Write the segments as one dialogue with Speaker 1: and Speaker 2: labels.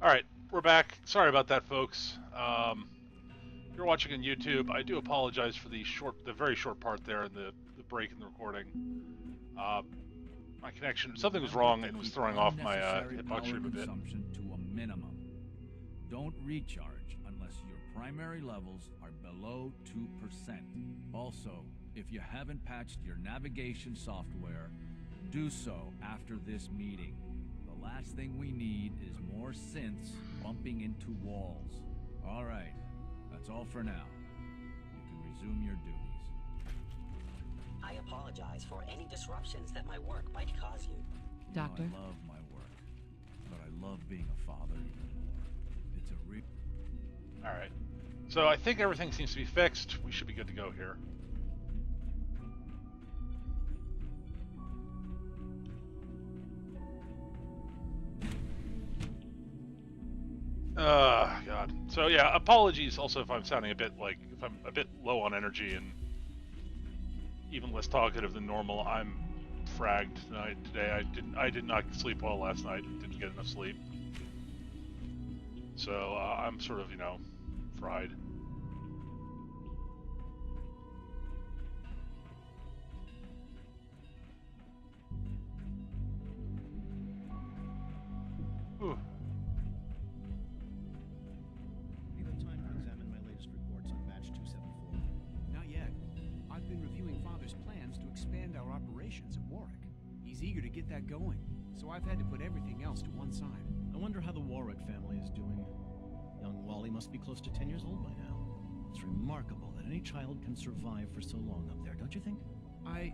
Speaker 1: All right, we're back. Sorry about that, folks. You're watching on YouTube. I do apologize for the very short part there, and the break in the recording. My connection, something was
Speaker 2: Remember
Speaker 1: wrong.
Speaker 2: to
Speaker 1: It was
Speaker 2: keep
Speaker 1: throwing off my
Speaker 2: unnecessary
Speaker 1: hitbox
Speaker 2: power
Speaker 1: stream a bit.
Speaker 2: consumption to a minimum. Don't recharge unless your primary levels are below 2%. Also, if you haven't patched your navigation software, do so after this meeting. The last thing we need is more synths bumping into walls. All right, that's all for now. You can resume your duties.
Speaker 3: I apologize for any disruptions that my work might cause you.
Speaker 4: Doctor?
Speaker 2: I love my work, but I love being a father even more. It's a real...
Speaker 1: All right. So I think everything seems to be fixed. We should be good to go here. God. So yeah, apologies also if I'm sounding a bit if I'm a bit low on energy and even less talkative than normal. I'm fragged tonight. Today I did not sleep well last night. Didn't get enough sleep. So I'm sort of fried. Whew.
Speaker 5: You have time to examine my latest reports on batch 274.
Speaker 6: Not yet. I've been reviewing Father's plans to expand our operations at Warwick. He's eager to get that going, so I've had to put everything else to one side.
Speaker 5: I wonder how the Warwick family is doing. Young Wally must be close to 10 years old by now. It's remarkable that any child can survive for so long up there, don't you think?
Speaker 6: I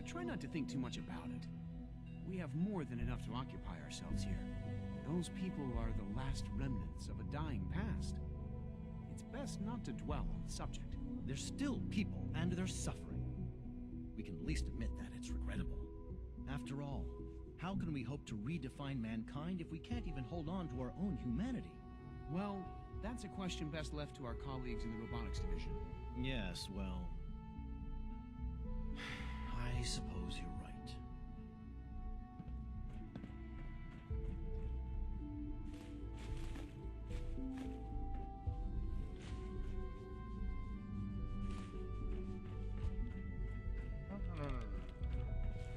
Speaker 6: try not to think too much about it. We have more than enough to occupy ourselves here. Those people are the last remnants of a dying past. It's best not to dwell on the subject.
Speaker 5: They're still people, and they're suffering. We can at least admit that it's regrettable. After all, how can we hope to redefine mankind if we can't even hold on to our own humanity?
Speaker 6: Well, that's a question best left to our colleagues in the robotics division.
Speaker 5: Yes, well... I suppose you're right.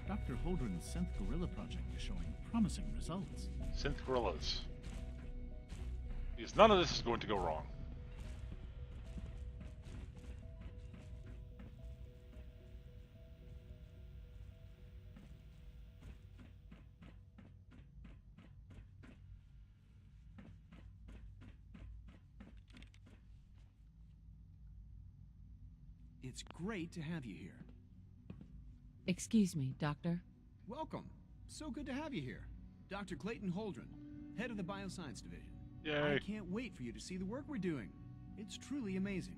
Speaker 7: Dr. Holdren's Synth Gorilla project is showing promising results.
Speaker 1: Synth gorillas. Because none of this is going to go wrong.
Speaker 6: It's great to have you here.
Speaker 4: Excuse me, Doctor.
Speaker 6: Welcome. So good to have you here. Dr. Clayton Holdren, head of the Bioscience Division.
Speaker 1: Yay.
Speaker 6: I can't wait for you to see the work we're doing. It's truly amazing.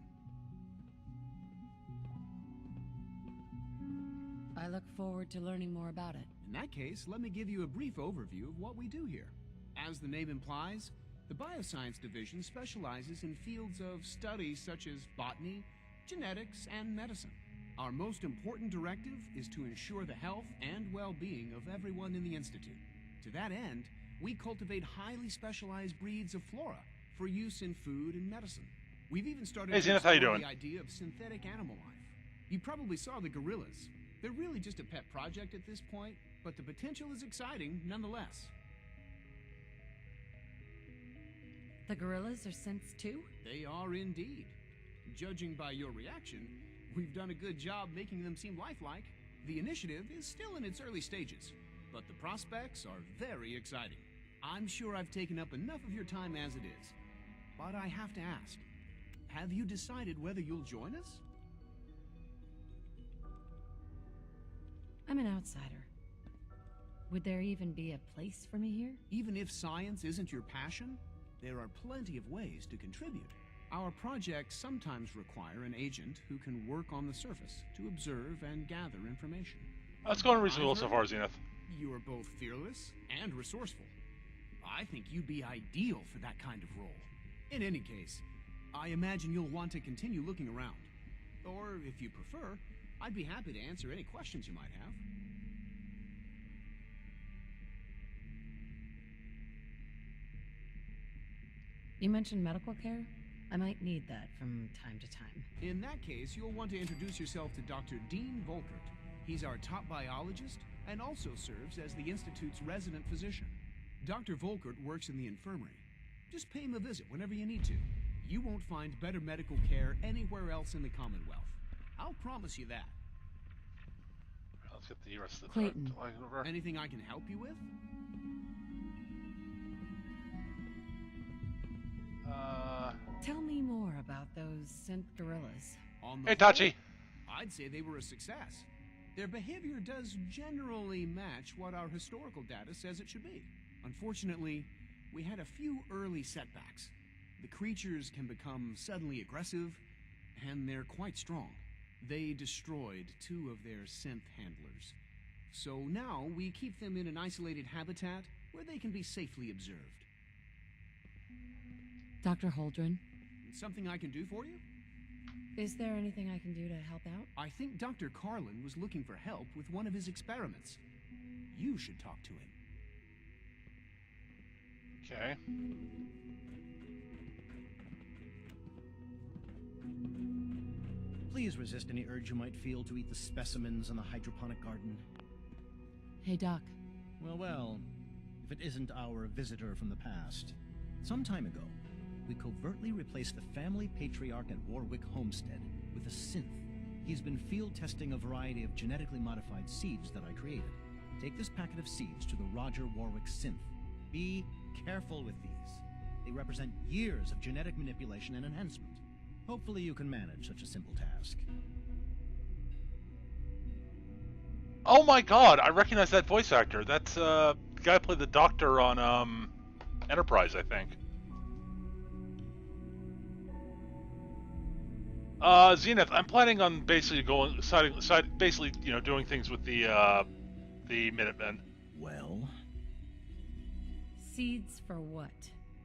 Speaker 4: I look forward to learning more about it.
Speaker 6: In that case, let me give you a brief overview of what we do here. As the name implies, the Bioscience Division specializes in fields of study such as botany, genetics, and medicine. Our most important directive is to ensure the health and well-being of everyone in the Institute. To that end, we cultivate highly specialized breeds of flora for use in food and medicine. We've even started
Speaker 1: Hey,
Speaker 6: to
Speaker 1: Zenith, how you
Speaker 6: explore
Speaker 1: doing?
Speaker 6: the idea of synthetic animal life. You probably saw the gorillas. They're really just a pet project at this point, but the potential is exciting nonetheless.
Speaker 4: The gorillas are synths too?
Speaker 6: They are indeed. Judging by your reaction, we've done a good job making them seem lifelike. The initiative is still in its early stages, but the prospects are very exciting. I'm sure I've taken up enough of your time as it is, but I have to ask, have you decided whether you'll join us?
Speaker 4: I'm an outsider. Would there even be a place for me here?
Speaker 6: Even if science isn't your passion, there are plenty of ways to contribute. Our projects sometimes require an agent who can work on the surface to observe and gather information.
Speaker 1: That's going reasonably well so far, Zenith.
Speaker 6: You are both fearless and resourceful. I think you'd be ideal for that kind of role. In any case, I imagine you'll want to continue looking around. Or, if you prefer, I'd be happy to answer any questions you might have.
Speaker 4: You mentioned medical care? I might need that from time to time.
Speaker 6: In that case, you'll want to introduce yourself to Dr. Dean Volkert. He's our top biologist and also serves as the Institute's resident physician. Dr. Volkert works in the infirmary. Just pay him a visit whenever you need to. You won't find better medical care anywhere else in the Commonwealth. I'll promise you that.
Speaker 1: Let's get the rest of the
Speaker 4: Clayton.
Speaker 1: over.
Speaker 6: Anything I can help you with?
Speaker 4: Tell me more about those synth gorillas.
Speaker 6: On the
Speaker 1: Hey,
Speaker 6: whole,
Speaker 1: Tachi.
Speaker 6: I'd say they were a success. Their behavior does generally match what our historical data says it should be. Unfortunately, we had a few early setbacks. The creatures can become suddenly aggressive, and they're quite strong. They destroyed 2 of their synth handlers. So now we keep them in an isolated habitat where they can be safely observed.
Speaker 4: Dr. Holdren,
Speaker 6: Something I can do for you?
Speaker 4: is there anything I can do to help out?
Speaker 6: I think Dr. Carlin was looking for help with one of his experiments. You should talk to him.
Speaker 1: Okay.
Speaker 5: Please resist any urge you might feel to eat the specimens in the hydroponic garden.
Speaker 4: Hey, Doc.
Speaker 5: Well, if it isn't our visitor from the past. Some time ago, we covertly replaced the family patriarch at Warwick Homestead with a synth. He's been field testing a variety of genetically modified seeds that I created. Take this packet of seeds to the Roger Warwick synth. Be careful with these. They represent years of genetic manipulation and enhancement. Hopefully you can manage such a simple task.
Speaker 1: Oh my god, I recognize that voice actor. That's the guy who played the doctor on Enterprise, I think. Zenith, I'm planning on basically basically, you know, doing things with the Minutemen.
Speaker 5: Well,
Speaker 4: Seeds for what?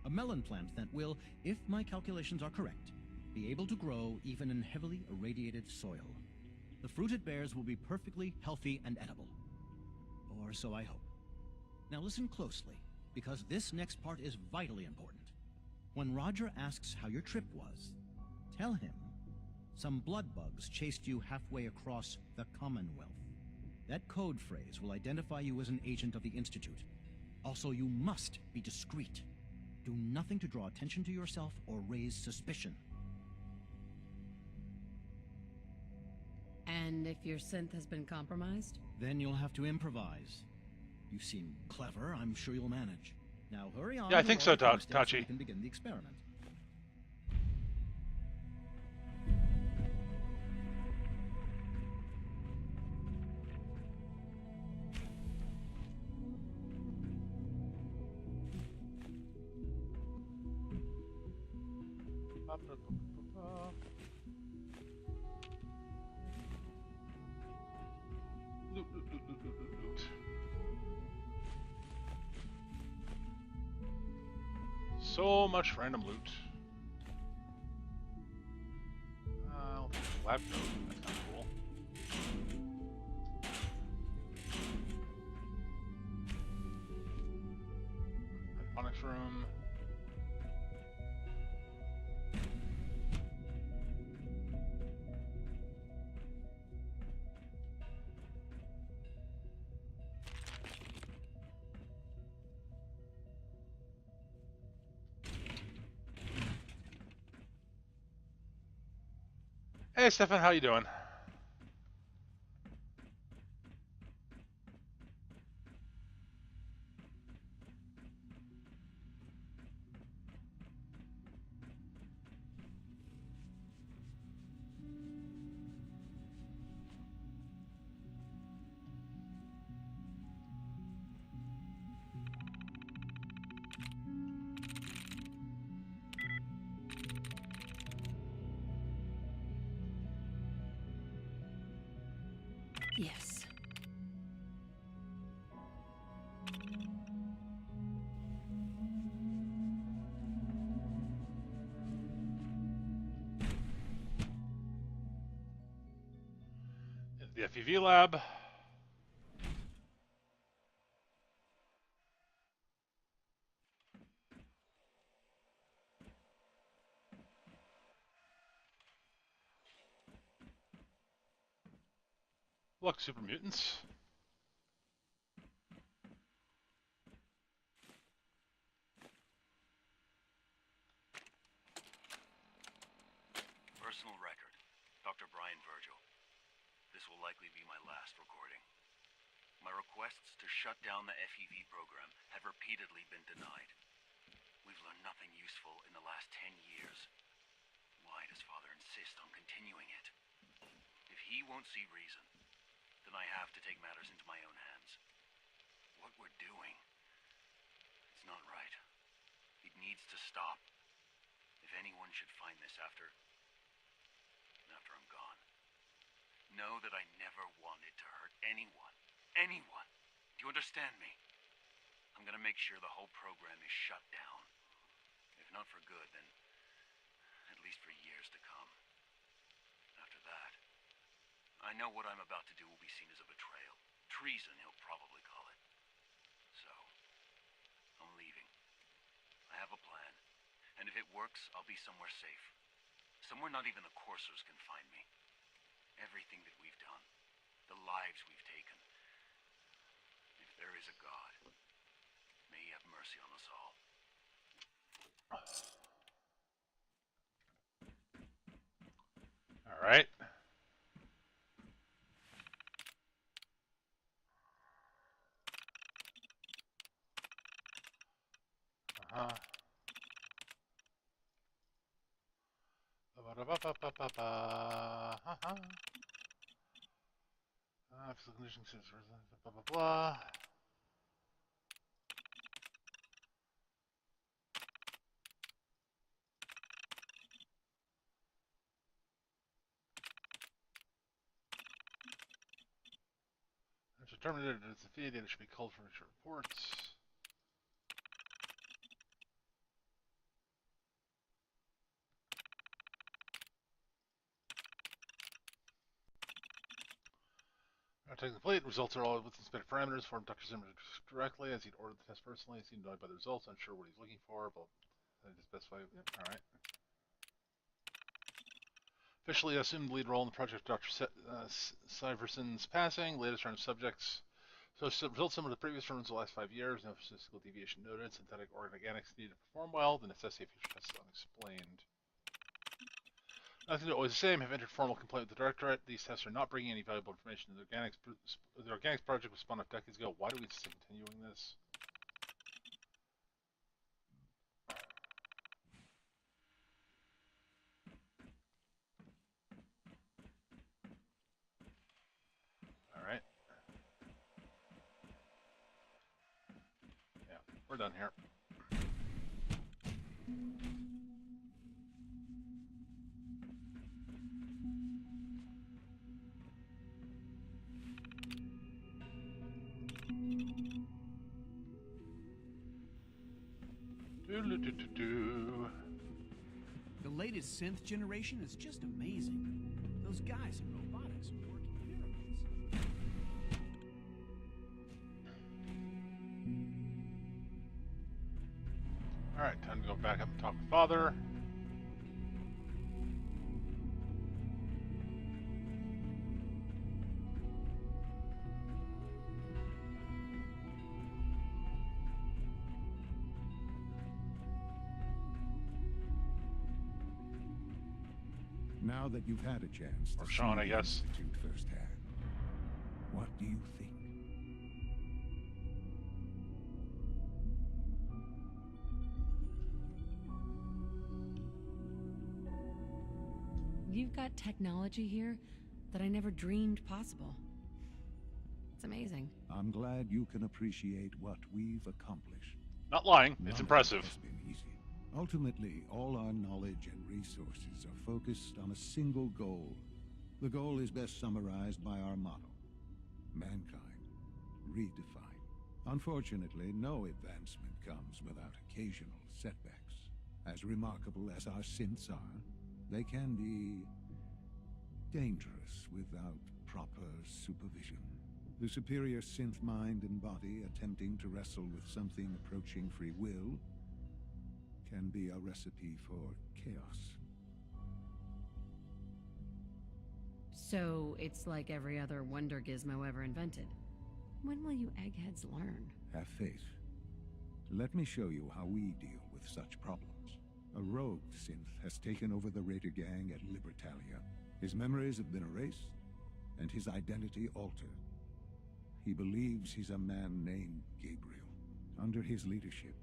Speaker 5: a melon plant that will, if my calculations are correct, be able to grow even in heavily irradiated soil. The fruit it bears will be perfectly healthy and edible. Or so I hope. Now listen closely, because this next part is vitally important. When Roger asks how your trip was, tell him some blood bugs chased you halfway across the Commonwealth. That code phrase will identify you as an agent of the Institute. Also, you must be discreet. Do nothing to draw attention to yourself or raise suspicion.
Speaker 4: And if your synth has been compromised?
Speaker 5: Then you'll have to improvise. You seem clever. I'm sure you'll manage. Now hurry on.
Speaker 1: Yeah, I
Speaker 5: to
Speaker 1: think
Speaker 5: all
Speaker 1: so,
Speaker 5: the homesteads
Speaker 1: Tachi.
Speaker 5: we can begin the experiment.
Speaker 1: Loot, loot, loot, loot, loot, loot, loot. So much random loot. I'll take the lab coat. That's kind of cool. Hydroponics room. Hey, Stefan, how you doing?
Speaker 4: Yes.
Speaker 1: The FEV lab. Look, super mutants.
Speaker 8: Personal record. Dr. Brian Virgil. This will likely be my last recording. My requests to shut down the FEV program have repeatedly been denied. We've learned nothing useful in the last 10 years. Why does Father insist on continuing it? If he won't see reason, then I have to take matters into my own hands. What we're doing, it's not right. It needs to stop. If anyone should find this after I'm gone, know that I never wanted to hurt anyone. Anyone. Do you understand me? I'm gonna make sure the whole program is shut down. If not for good, then at least for years to come. After that, I know what I'm about to do will be seen as a betrayal. Treason, he'll probably call it. So, I'm leaving. I have a plan. And if it works, I'll be somewhere safe. Somewhere not even the coursers can find me. Everything that we've done, the lives we've taken. If there is a God, may he have mercy on us all.
Speaker 1: All right. Uh-huh. Uh-huh. Physical conditions, blah, blah, blah. It's determined that it's a feed, it should be called for future reports. Taking complete. Results are all within specific parameters. Form Dr. Zimmer directly as he'd ordered the test personally. He seemed annoyed by the results, unsure what he's looking for, but I just specify. Yep, alright. Officially assumed lead role in the project Dr. Syverson's passing. Latest round of subjects. So results similar to the previous runs the last 5 years. No statistical deviation noted. Synthetic organics needed to perform well. The necessity of future tests is unexplained. Nothing always the same. Have entered formal complaint with the directorate. These tests are not bringing any valuable information to the organics project was spun up decades ago. Why do we insist on continuing this? All right. Yeah, we're done here.
Speaker 6: The latest synth generation is just amazing. Those guys in robotics are working miracles.
Speaker 1: Alright, time to go back up and talk with Father.
Speaker 9: Now that you've had a chance
Speaker 1: Or
Speaker 9: to
Speaker 1: Sean,
Speaker 9: see
Speaker 1: I
Speaker 9: the
Speaker 1: guess.
Speaker 9: Institute firsthand, what do you think?
Speaker 4: You've got technology here that I never dreamed possible. It's amazing.
Speaker 9: I'm glad you can appreciate what we've accomplished.
Speaker 1: Not lying,
Speaker 9: None
Speaker 1: it's
Speaker 9: of
Speaker 1: impressive.
Speaker 9: it has been easy. Ultimately, all our knowledge and resources are focused on a single goal. The goal is best summarized by our motto: mankind, redefined. Unfortunately, no advancement comes without occasional setbacks. As remarkable as our synths are, they can be dangerous without proper supervision. The superior synth mind and body attempting to wrestle with something approaching free will can be a recipe for chaos.
Speaker 4: So it's like every other wonder gizmo ever invented. When will you eggheads learn?
Speaker 9: Have faith. Let me show you how we deal with such problems. A rogue synth has taken over the Raider gang at Libertalia. His memories have been erased, and his identity altered. He believes he's a man named Gabriel. Under his leadership,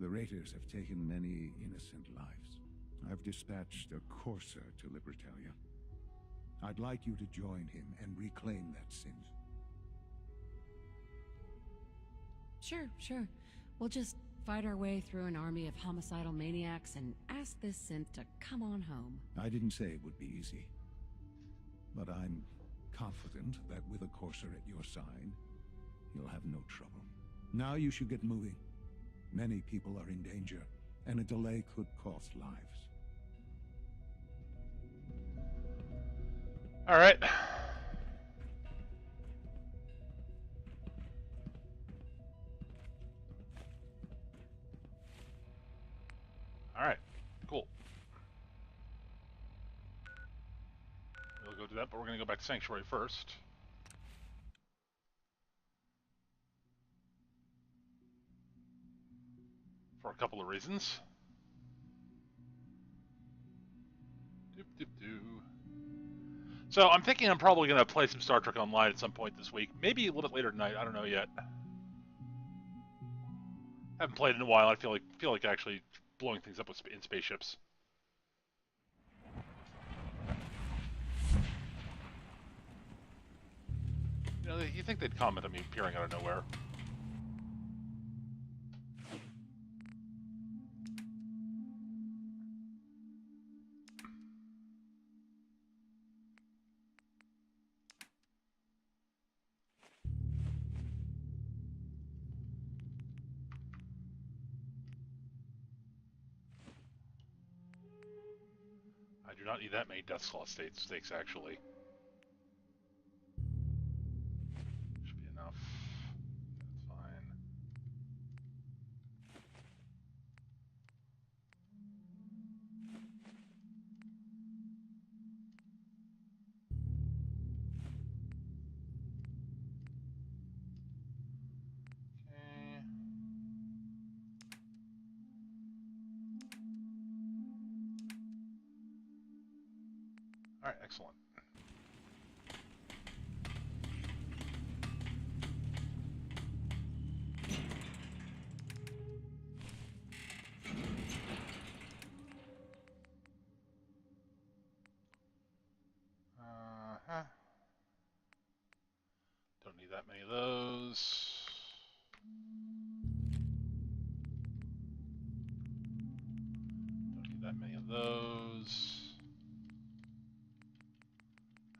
Speaker 9: the Raiders have taken many innocent lives. I've dispatched a courser to Libertalia. I'd like you to join him and reclaim that synth.
Speaker 4: Sure. We'll just fight our way through an army of homicidal maniacs and ask this synth to come on home.
Speaker 9: I didn't say it would be easy, but I'm confident that with a courser at your side, you'll have no trouble. Now you should get moving. Many people are in danger, and a delay could cost lives.
Speaker 1: All right. All right. Cool. We'll go do that, but we're going to go back to Sanctuary first. For a couple of reasons. So I'm thinking I'm probably going to play some Star Trek Online at some point this week. Maybe a little bit later tonight. I don't know yet. Haven't played in a while. I feel like actually blowing things up in spaceships. You know, you think they'd comment on me appearing out of nowhere. I do not need that many Death Claw stakes, actually. Should be enough. That's fine. Okay. Alright, excellent. Don't need that many of those. Don't need that many of those.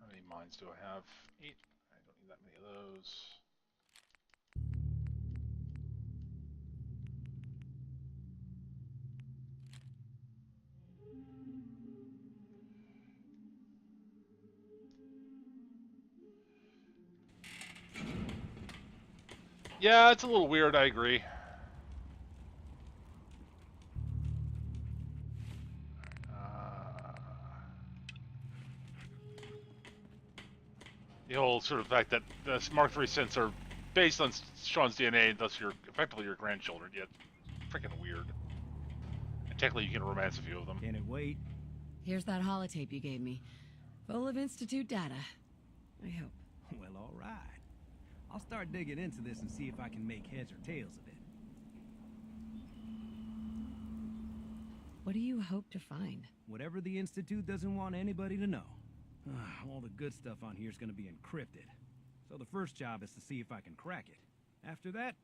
Speaker 1: How many mines do I have? 8. I don't need that many of those. Yeah, it's a little weird, I agree. The whole sort of fact that the Mark III synths are based on Sean's DNA, and thus you're effectively your grandchildren, yet freaking weird. And technically you can romance a few of them.
Speaker 5: Can it wait?
Speaker 4: Here's that holotape you gave me. Full of Institute data. I hope.
Speaker 10: Well, all right. I'll start digging into this and see if I can make heads or tails of it.
Speaker 4: What do you hope to find?
Speaker 10: Whatever the Institute doesn't want anybody to know. All the good stuff on here is going to be encrypted. So the first job is to see if I can crack it. After that,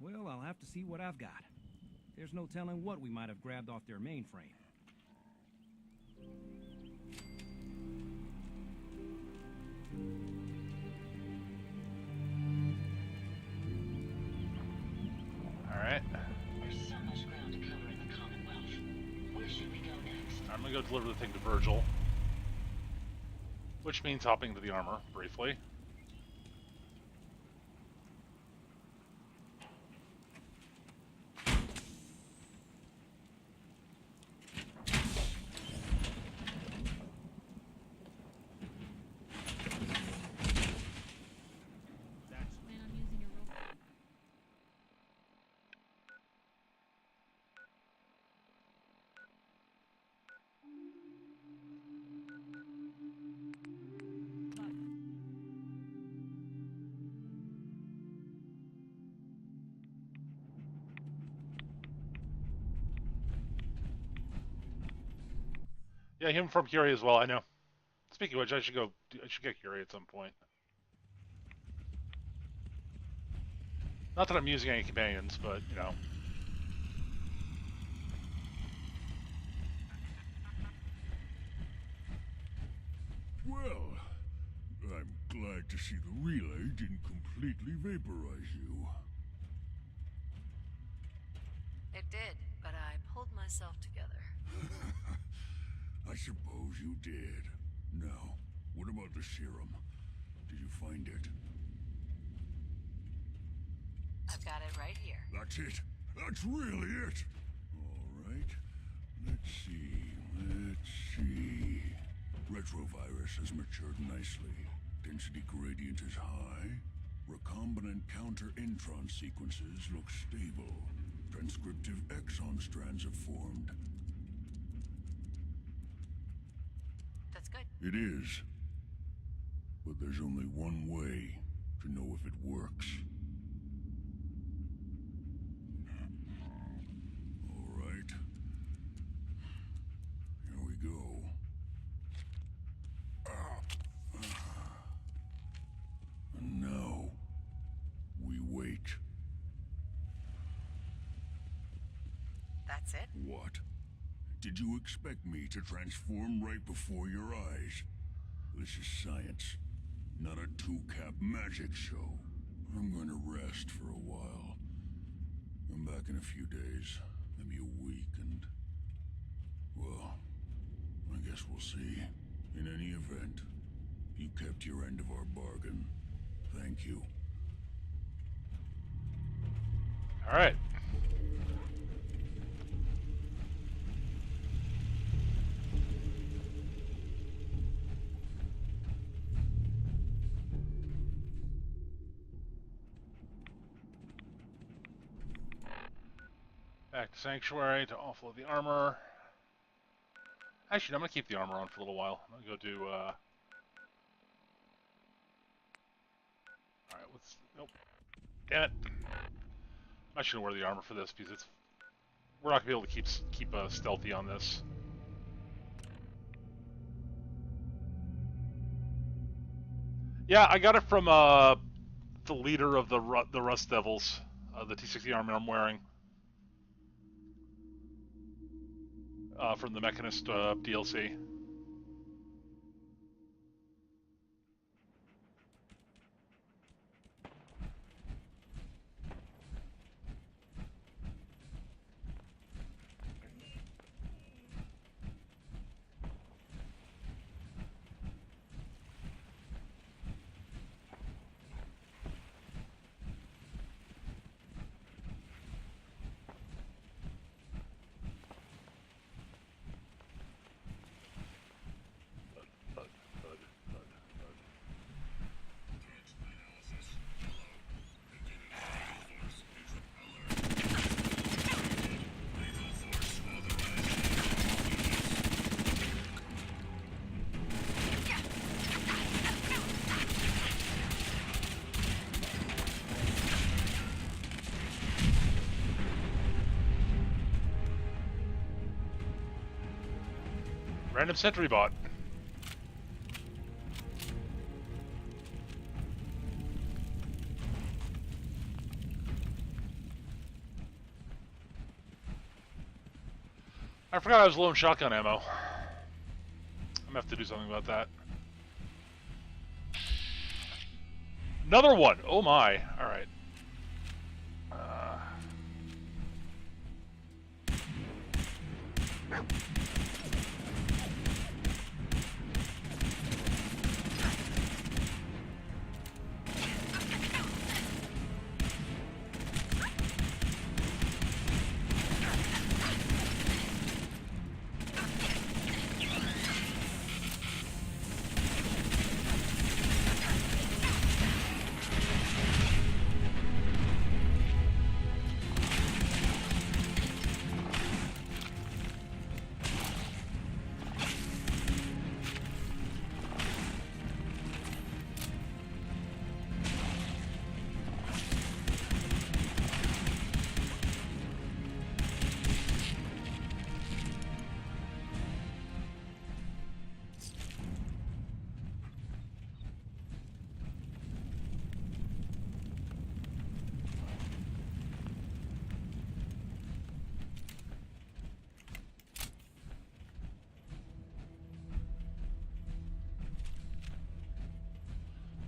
Speaker 10: well, I'll have to see what I've got. There's no telling what we might have grabbed off their mainframe.
Speaker 1: Alright.
Speaker 3: There's so much ground to cover in the Commonwealth. Where should we go next?
Speaker 1: I'm gonna go deliver the thing to Virgil. Which means hopping to the armor, briefly. Yeah, him from Curie as well. I know. Speaking of which, I should go. I should get Curie at some point. Not that I'm using any companions, but you know.
Speaker 11: Well, I'm glad to see the relay didn't completely vaporize you.
Speaker 12: It did, but I pulled myself together.
Speaker 11: I suppose you did. Now, what about the serum? Did you find it?
Speaker 12: I've got it right here.
Speaker 11: That's it. That's really it. All right. Let's see. Retrovirus has matured nicely. Density gradient is high. Recombinant counter-intron sequences look stable. Transcriptive exon strands have formed.
Speaker 12: That's good.
Speaker 11: It is. But there's only one way to know if it works. All right. Here we go. And now, we wait.
Speaker 12: That's it?
Speaker 11: What? Did you expect me to transform right before your eyes? This is science, not a two-cap magic show. I'm gonna rest for a while. I'm back in a few days, maybe a week, and... well, I guess we'll see. In any event, you kept your end of our bargain. Thank you.
Speaker 1: All right. Back to Sanctuary to offload the armor. Actually, I'm gonna keep the armor on for a little while. I'm gonna go do. All right, let's. Nope. Damn it. I shouldn't wear the armor for this because we're not gonna be able to keep stealthy on this. Yeah, I got it from the leader of the Rust Devils, the T-60 armor I'm wearing. From the Mechanist DLC. Random sentry bot. I forgot I was low on shotgun ammo. I'm gonna have to do something about that. Another one! Oh my. Alright.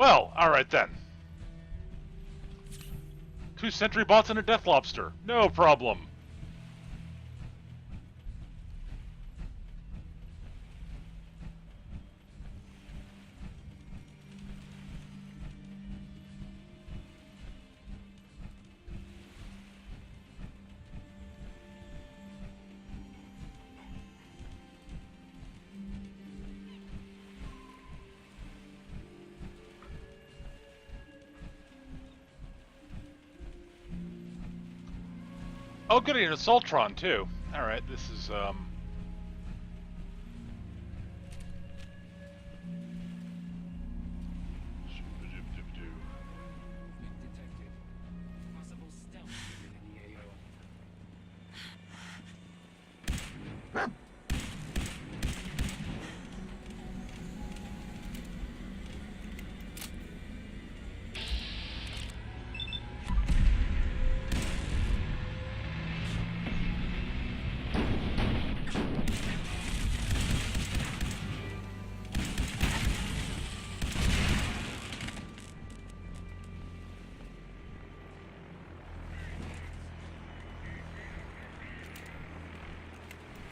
Speaker 1: Well, alright then. 2 sentry bots and a death lobster. No problem. Oh, good, an Assaultron, too. Alright, this is,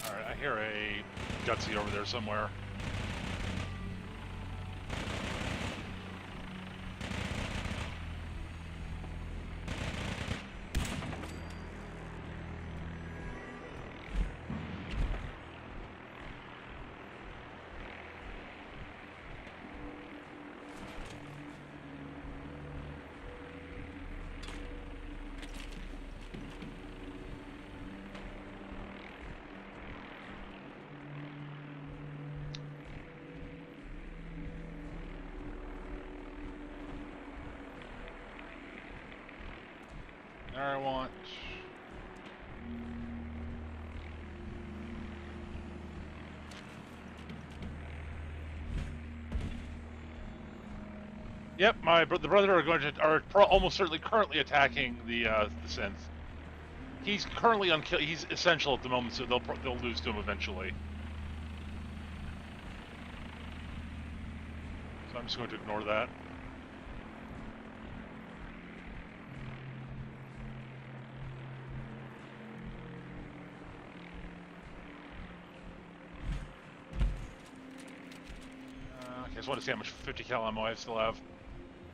Speaker 1: Alright, I hear a Gutsy over there somewhere. I want... Yep, the brother are almost certainly currently attacking the synth. He's currently he's essential at the moment, so they'll lose to him eventually. So I'm just going to ignore that. Okay, I just want to see how much 50 cal ammo I still have.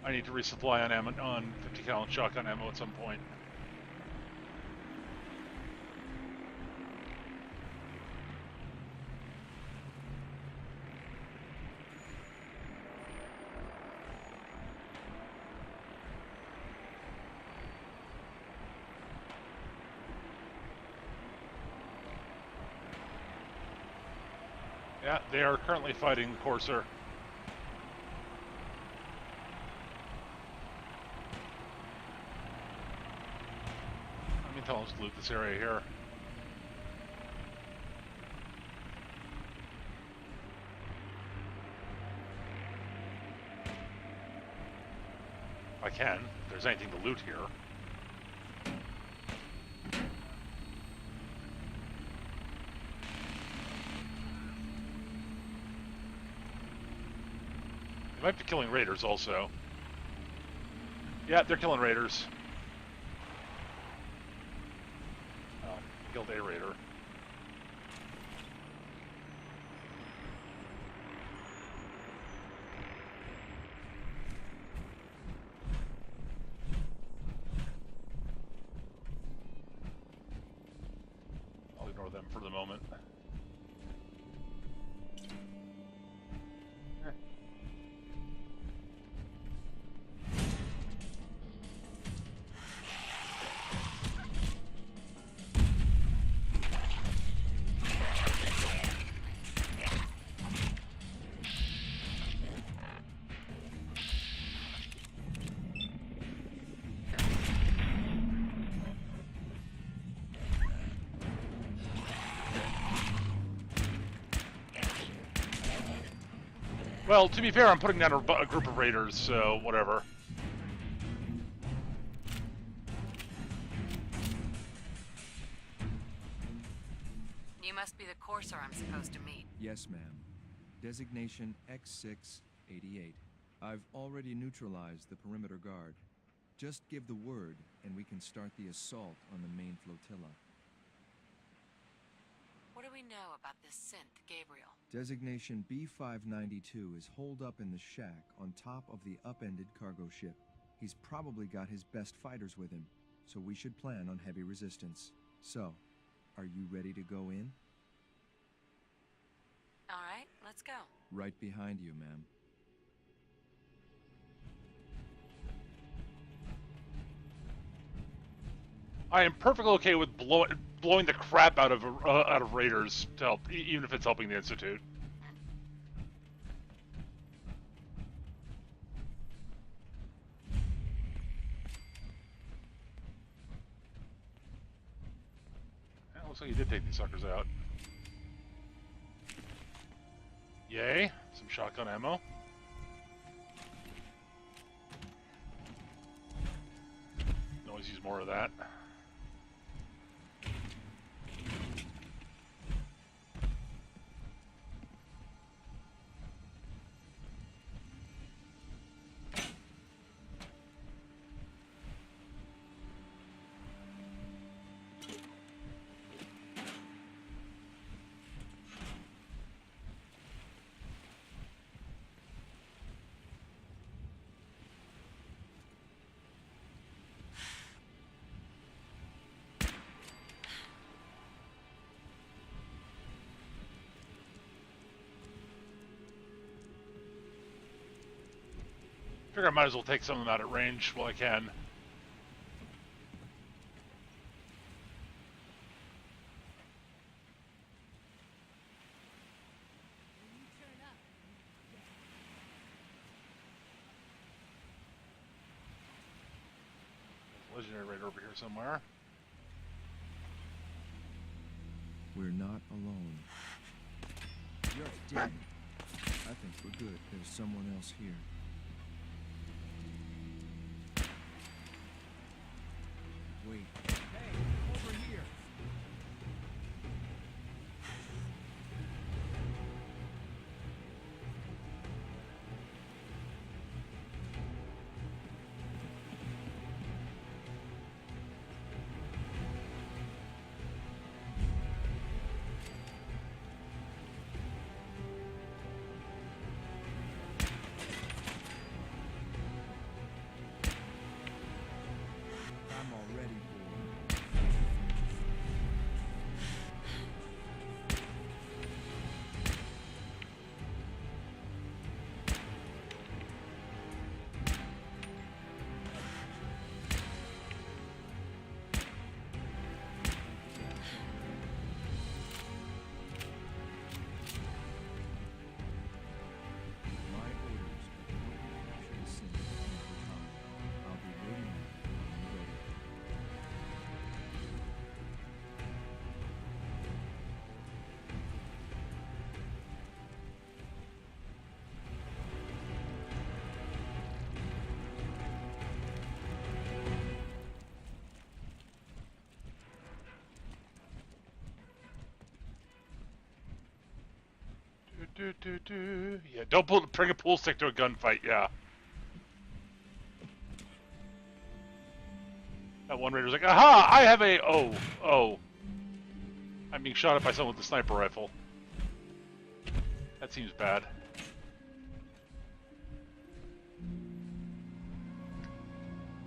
Speaker 1: I need to resupply on ammo, on 50 cal and shotgun ammo at some point. Yeah, they are currently fighting the Courser. Let me tell them to loot this area here. If I can, if there's anything to loot here. They might be killing raiders also. Yeah, they're killing raiders. Oh, killed a raider. I'll ignore them for the moment. Well, to be fair, I'm putting down a group of raiders, so whatever.
Speaker 12: You must be the Courser I'm supposed to meet.
Speaker 13: Yes, ma'am. Designation X688. I've already neutralized the perimeter guard. Just give the word, and we can start the assault on the main flotilla.
Speaker 12: What do we know about this synth, Gabriel?
Speaker 13: Designation B592 is holed up in the shack on top of the upended cargo ship. He's probably got his best fighters with him, so we should plan on heavy resistance. So, are you ready to go in?
Speaker 12: All right, let's go.
Speaker 13: Right behind you, ma'am.
Speaker 1: I am perfectly okay with blowing the crap out of raiders to help, even if it's helping the Institute. Yeah, looks like you did take these suckers out. Yay, some shotgun ammo. Can always use more of that. Figure I might as well take some of them out at range while I can. There's a legendary raider over here somewhere.
Speaker 13: We're not alone. You're dead. I think we're good. There's someone else here. Wait.
Speaker 10: Hey, over here.
Speaker 13: I'm already bored. My orders are to help you capture the synth and Cortana. I'll be waiting when you're ready.
Speaker 1: Yeah, don't bring a pool stick to a gunfight, yeah. That one raider's like, aha! I have a... Oh. I'm being shot at by someone with a sniper rifle. That seems bad.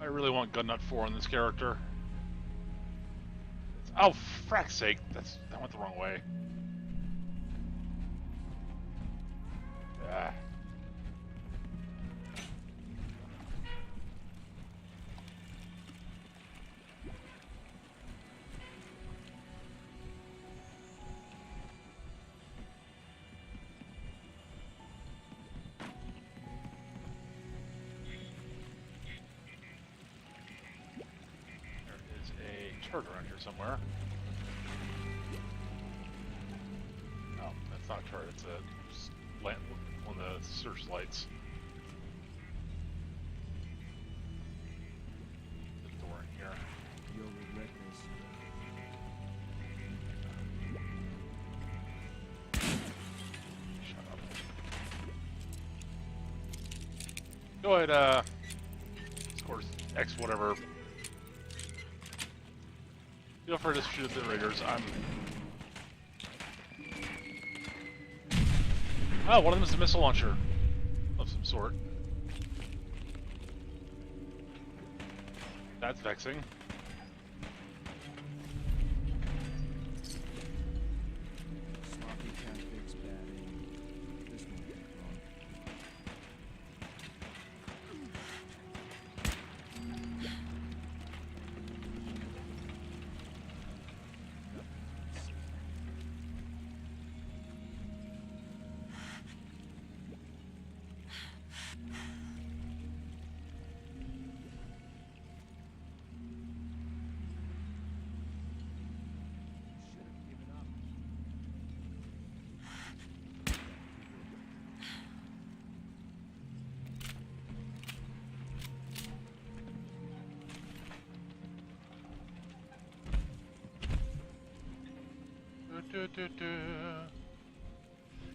Speaker 1: I really want Gun Nut 4 on this character. Oh, frack's sake. That went the wrong way. Ah. There is a turret around here somewhere. Oh, that's not a turret, it's a one of the searchlights. There's a door in here.
Speaker 13: You'll regret this.
Speaker 1: Shut up. Go ahead, score X whatever. Feel free to shoot the raiders. Oh, one of them is a missile launcher of some sort. That's vexing.
Speaker 13: Sloppy tactics, batting. This won't take long.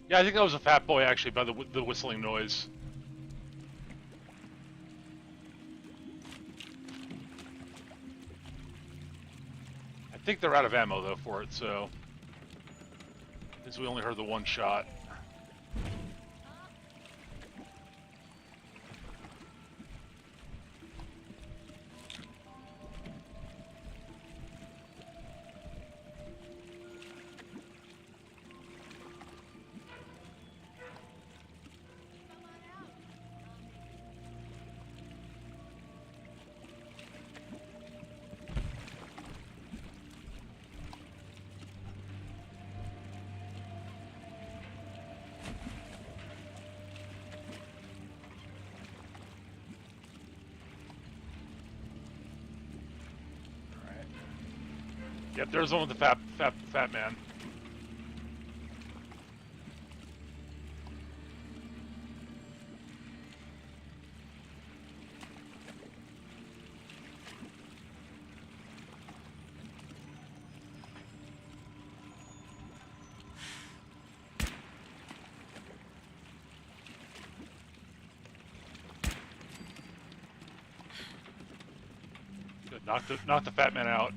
Speaker 1: Yeah, I think that was a fat boy actually by the whistling noise. I think they're out of ammo though for it, so since we only heard the one shot. Yep, there's one with the fat man. Good, knock the fat man out.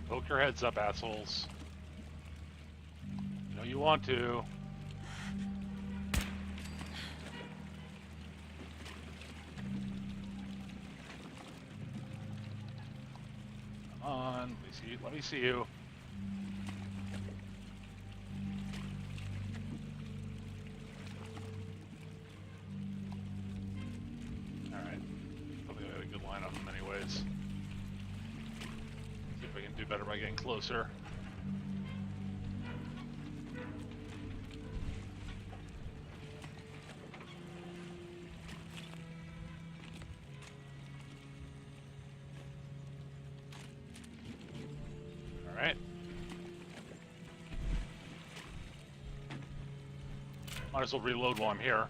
Speaker 1: Poke your heads up, assholes. You know you want to. Come on, let me see you. Alright. Probably got a good line on them anyways. I can do better by getting closer. All right. Might as well reload while I'm here.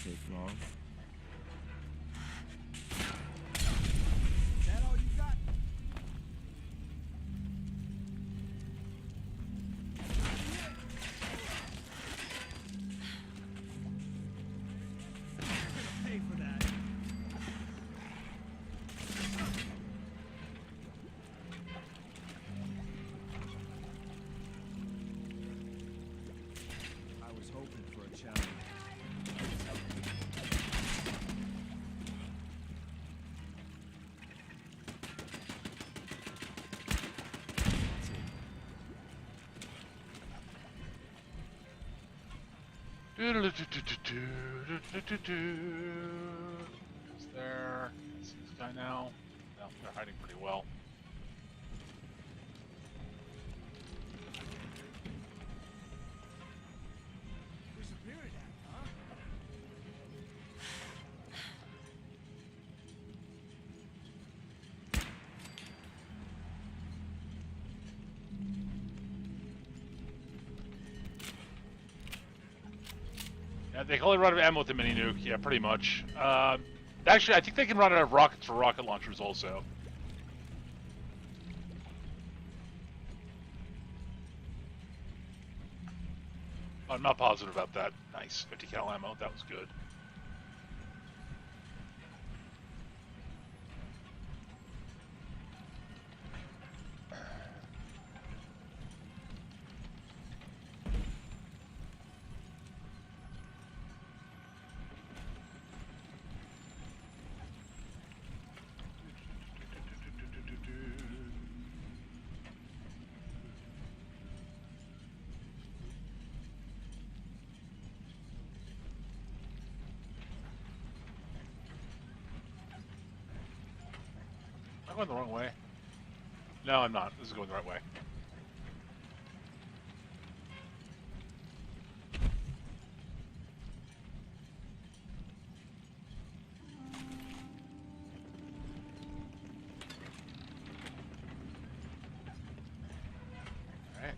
Speaker 13: Take long.
Speaker 10: Is that all you got? You're gonna pay for that.
Speaker 13: I was hoping for a challenge.
Speaker 1: Is there? Is this guy now? No, they're hiding pretty well. Yeah, they can only run out of ammo with the mini nuke. Yeah, pretty much. Actually, I think they can run out of rockets for rocket launchers also. I'm not positive about that. Nice, 50 cal ammo. That was good. Am I going the wrong way? No, I'm not. This is going the right way. Alright.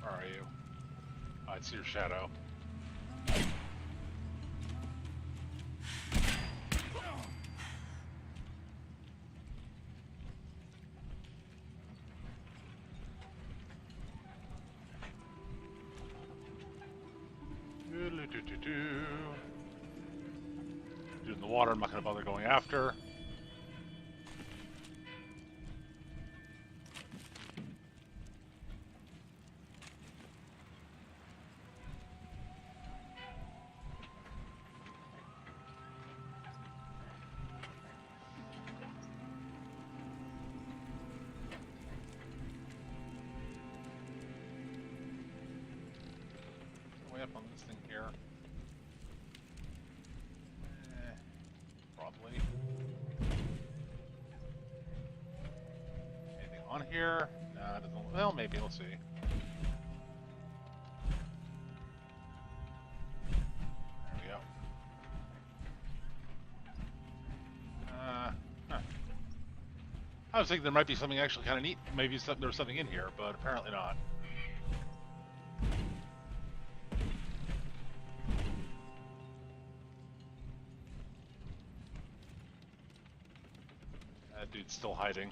Speaker 1: Where are you? Oh, I see your shadow. Dude in the water, I'm not going to bother going after. Way up on this thing here. Probably. Anything on here? Nah, it doesn't. Well, maybe. We'll see. There we go. Huh. I was thinking there might be something actually kind of neat. Maybe there was something in here, but apparently not. That dude's still hiding.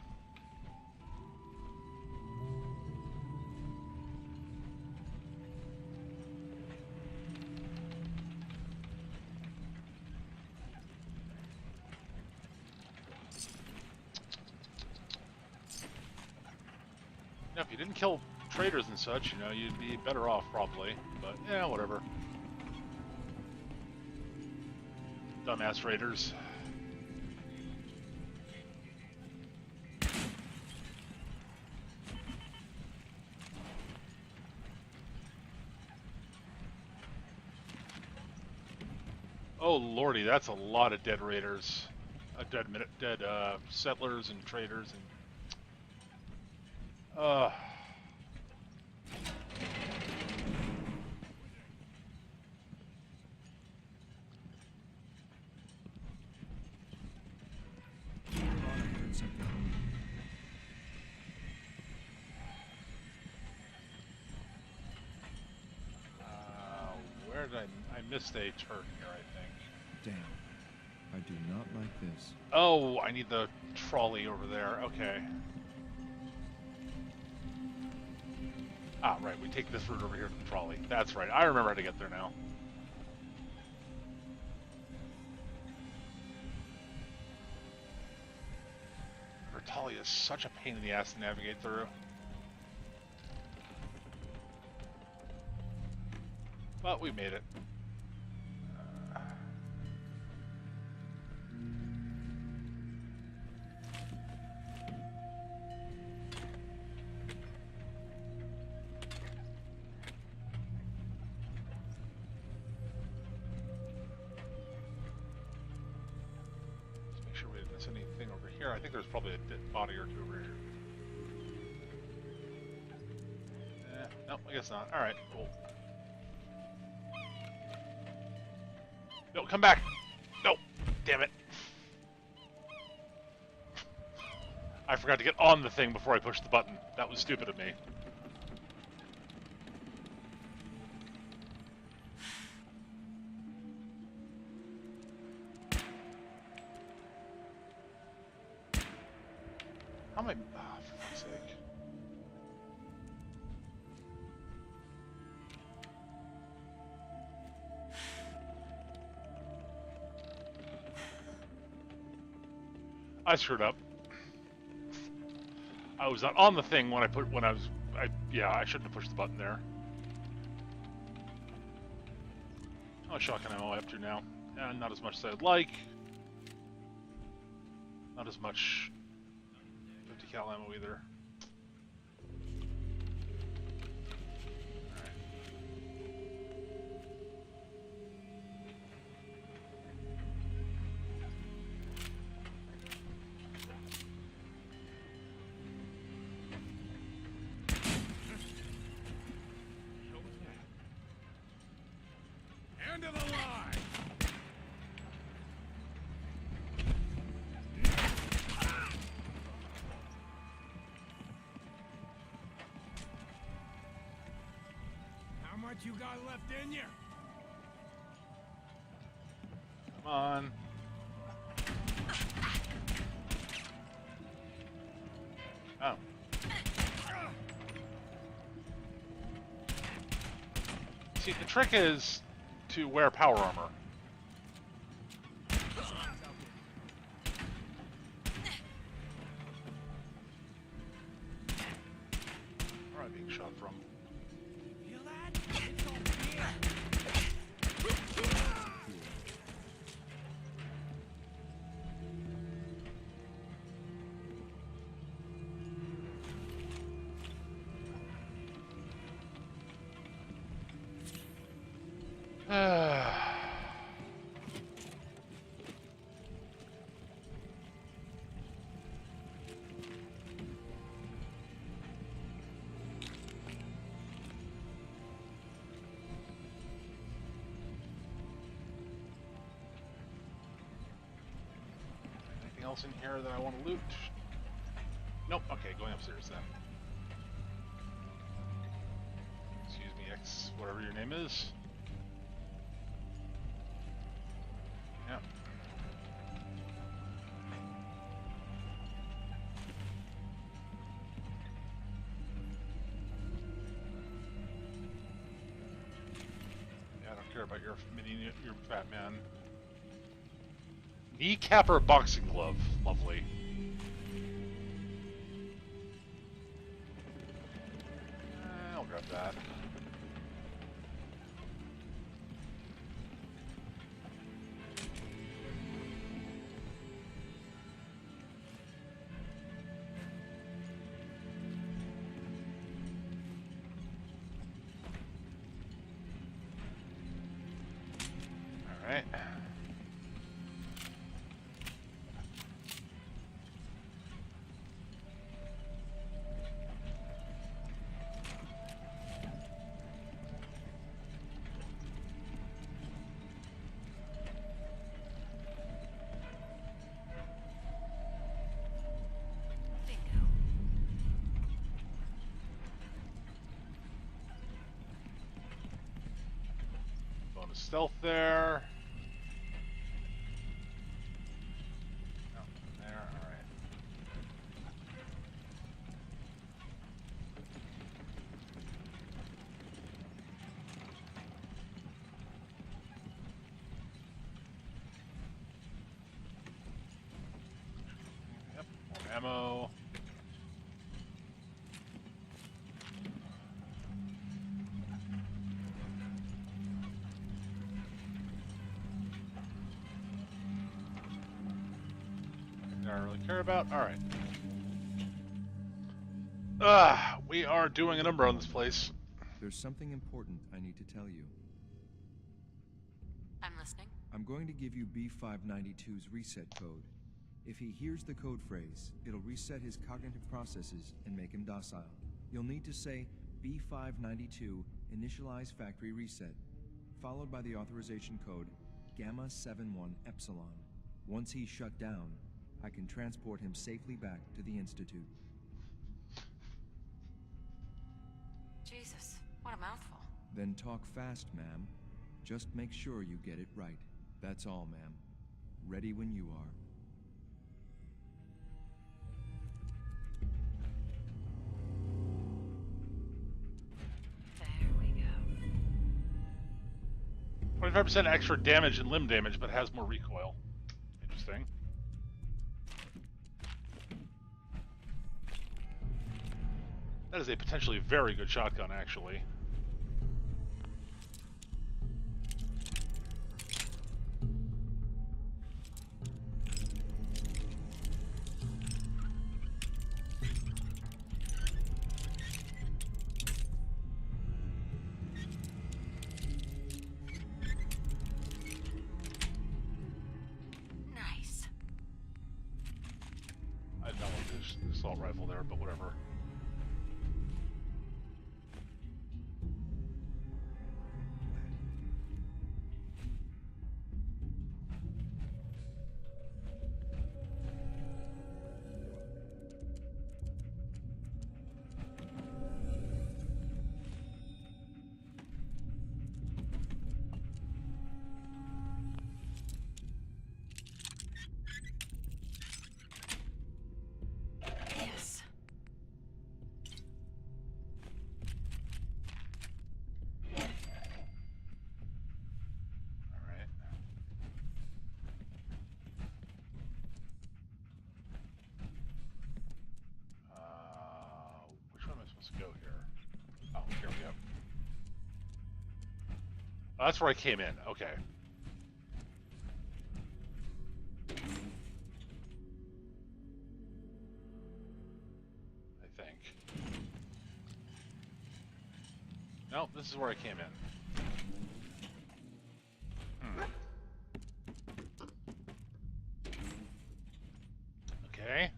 Speaker 1: Now, if you didn't kill traders and such, you know, you'd be better off probably. But yeah, whatever. Dumbass raiders. Oh lordy, that's a lot of dead raiders, dead settlers and traders and. Where did I missed a turn here, I think.
Speaker 13: Damn. I do not like this.
Speaker 1: Oh, I need the trolley over there. Okay. Ah, right. We take this route over here to the trolley. That's right. I remember how to get there now. Bertali is such a pain in the ass to navigate through. But we made it. Anything over here? I think there's probably a dead body or two over here. Nope, I guess not. Alright, cool. No, come back! No! Damn it. I forgot to get on the thing before I pushed the button. That was stupid of me. How am I... Ah, for fuck's sake. I screwed up. I was not on the thing when yeah, I shouldn't have pushed the button there. How much shotgun ammo I up to now? Not as much as I'd like. Not as much 50 cal ammo either.
Speaker 2: End of the line! How much you got left in you?
Speaker 1: Come on. Oh. See, the trick is to wear power armor. Where am I being shot from?
Speaker 2: Feel that? It's over here.
Speaker 1: Anything else in here that I want to loot? Nope. Okay, going upstairs then. Excuse me, X, whatever your name is. Yep. Yeah, I don't care about your fat man. Kneecap or boxing glove? Lovely. I'll grab that. All right. Bonus stealth there. ammo. I don't really care about. All right. We are doing a number on this place.
Speaker 13: There's something important I need to tell you.
Speaker 12: I'm listening.
Speaker 13: I'm going to give you B592's reset code. If he hears the code phrase, it'll reset his cognitive processes and make him docile. You'll need to say B592 initialize factory reset, followed by the authorization code Gamma 71 Epsilon. Once he's shut down, I can transport him safely back to the Institute.
Speaker 12: Jesus, what a mouthful.
Speaker 13: Then talk fast, ma'am. Just make sure you get it right. That's all, ma'am. Ready when you are.
Speaker 12: There we go.
Speaker 1: 25% extra damage and limb damage, but has more recoil. Interesting. That is a potentially very good shotgun, actually.
Speaker 12: Nice.
Speaker 1: I don't want this assault rifle there, but whatever.
Speaker 12: Yes.
Speaker 1: Alright. Which one am I supposed to go here? Oh, here we go. Oh, that's where I came in. Okay. I think. No, this is where I came in. Okay.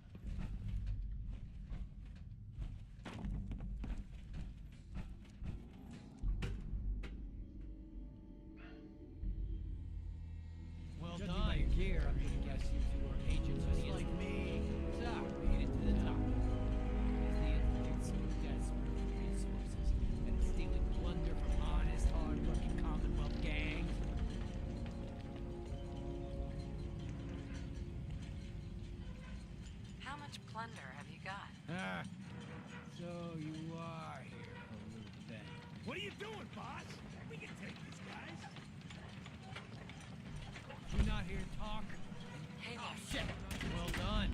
Speaker 14: Well done. By your gear, I'm gonna guess you two are agents just like me. So, made it to the top. Is the Institute so desperate for resources and it's stealing plunder from honest, hard-working Commonwealth gangs?
Speaker 12: How much plunder have you got?
Speaker 14: Ah, so you are here for a little bit. What are you doing, boss? We can take these guys. You not here to talk?
Speaker 12: Hey
Speaker 14: Oh,
Speaker 12: there.
Speaker 14: shit. Well done.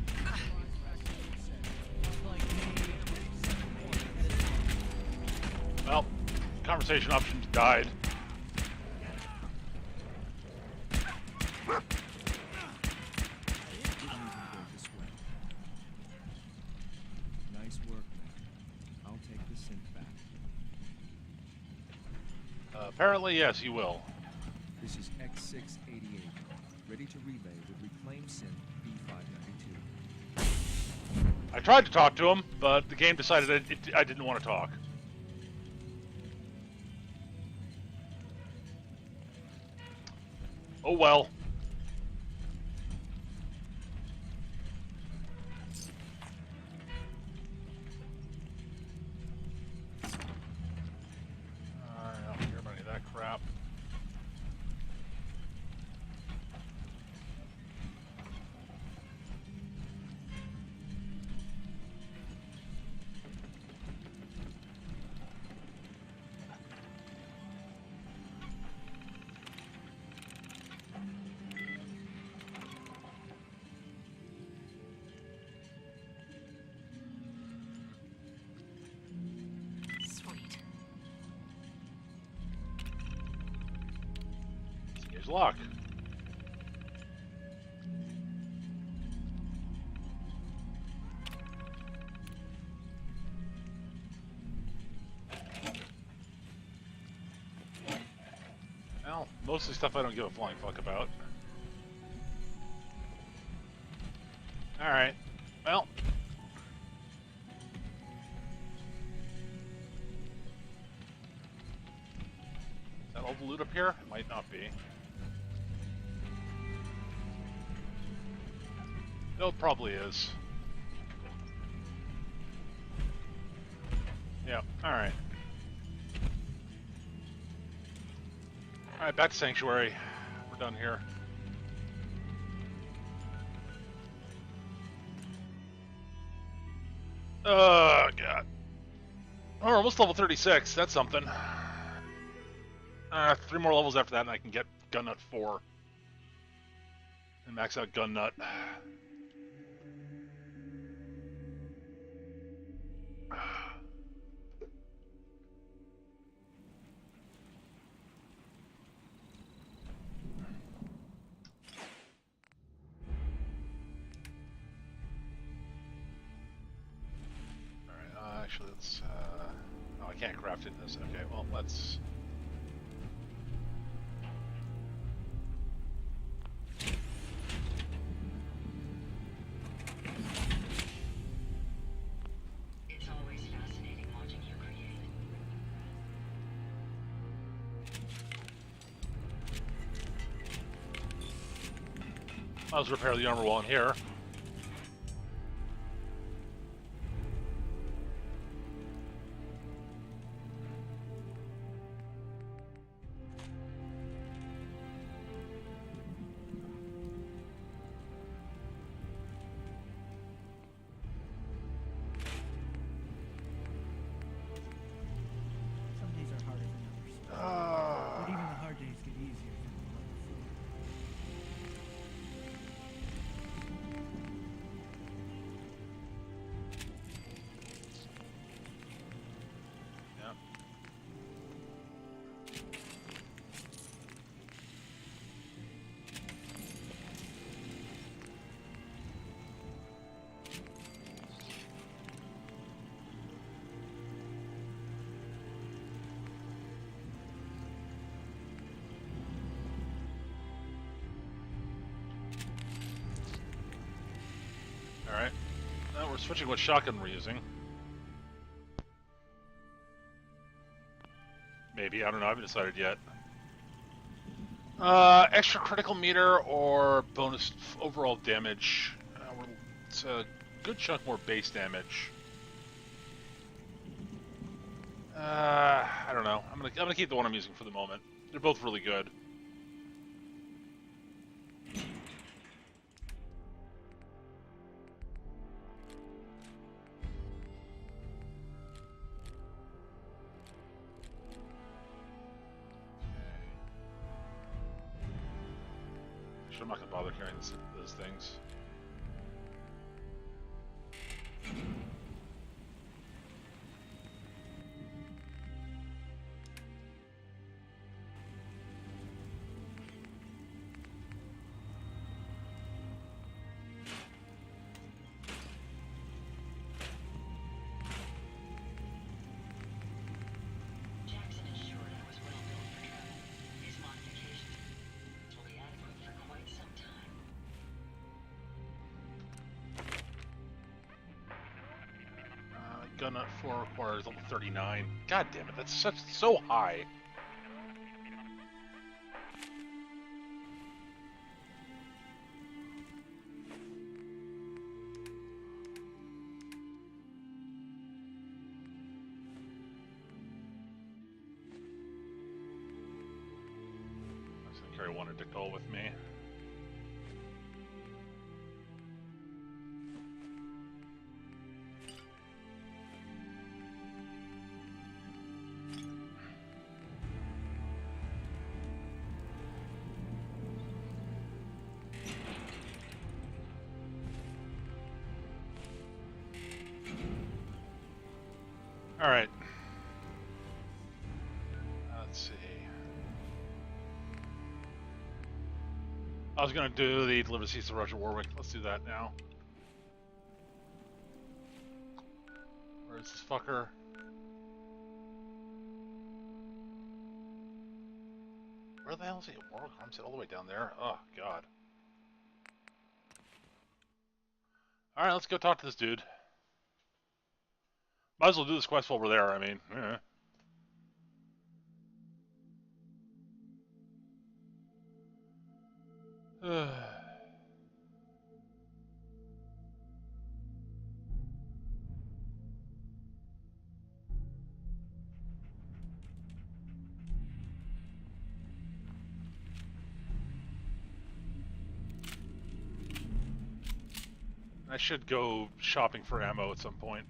Speaker 14: Like me.
Speaker 1: Well, conversation options died.
Speaker 13: This way. Nice work, man. I'll take the synth back.
Speaker 1: Apparently, yes, you will.
Speaker 13: This is X688, ready to relay with reclaimed synth B592.
Speaker 1: I tried to talk to him, but the game decided I didn't want to talk. Oh well. I don't care about any of that crap. There's lock. Well, most of the stuff I don't give a flying fuck about. Alright. Well. Is that all the loot up here? It might not be. No, it probably is. Yeah, alright. Alright, back to Sanctuary. We're done here. Oh, God. Oh, we're almost level 36. That's something. 3 more levels after that, and I can get Gun Nut 4. And max out Gun Nut. Alright, actually, let's... oh, I can't craft it in this. Okay, well, let's...
Speaker 3: It's always fascinating watching you create.
Speaker 1: Let's repair the armor while I'm here.
Speaker 14: Some days are harder than others. But even the hard days get easier than the one before.
Speaker 1: Yeah. Alright. Now we're switching what shotgun we're using. Maybe, I don't know, I haven't decided yet. Extra critical meter or bonus overall damage. It's a good chunk more base damage. I don't know. I'm gonna keep the one I'm using for the moment. They're both really good. Sure, I'm not gonna bother carrying those things.
Speaker 3: Jackson assured I was well built for travel. His modifications will be adequate for quite some time.
Speaker 1: Gun Nut 4 requires level 39. God damn it, that's so high. I'm just gonna carry one Addictol with me. All right. Let's see. I was gonna do the Deliver Seas to Roger Warwick. Let's do that now. Where's this fucker? Where the hell is he? Warwick Arms all the way down there? Oh, God. Alright, let's go talk to this dude. Might as well do this quest while we're there, I mean. I should go shopping for ammo at some point.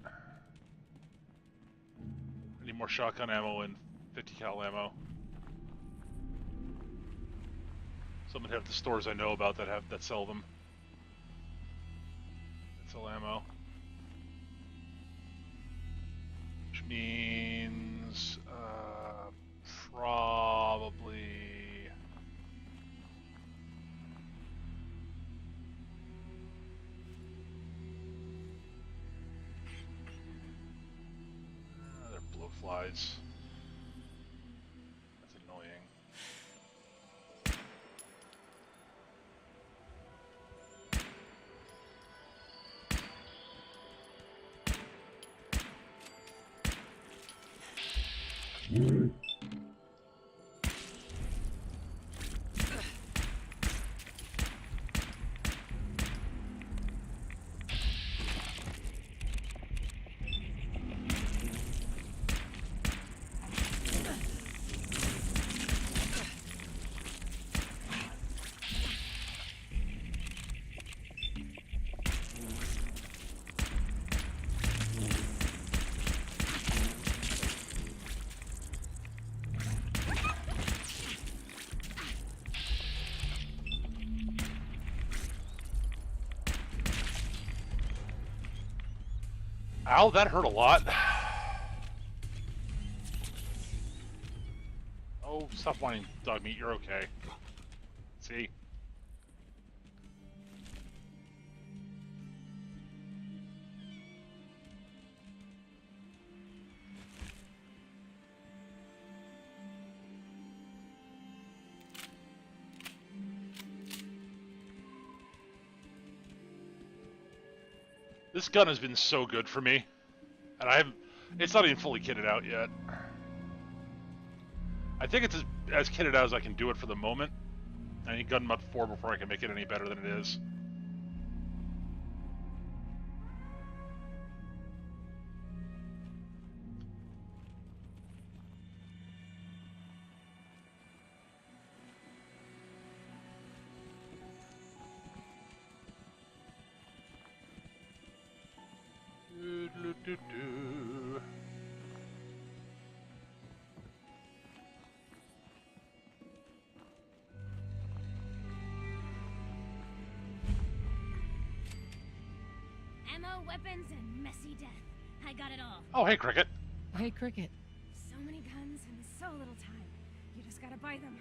Speaker 1: I need more shotgun ammo and 50 cal ammo. Some would have the stores I know about that sell them. That sell ammo. Which means probably they're blowflies. That's annoying. Ow, that hurt a lot. Oh, stop whining, dog meat. You're okay. See? This gun has been so good for me, and it's not even fully kitted out yet. I think it's as kitted out as I can do it for the moment. I need gun mod 4 before I can make it any better than it is.
Speaker 15: Ammo, weapons, and messy death. I got it all.
Speaker 1: Oh, hey, Cricket.
Speaker 4: Hey, Cricket.
Speaker 15: So many guns and so little time. You just gotta buy them.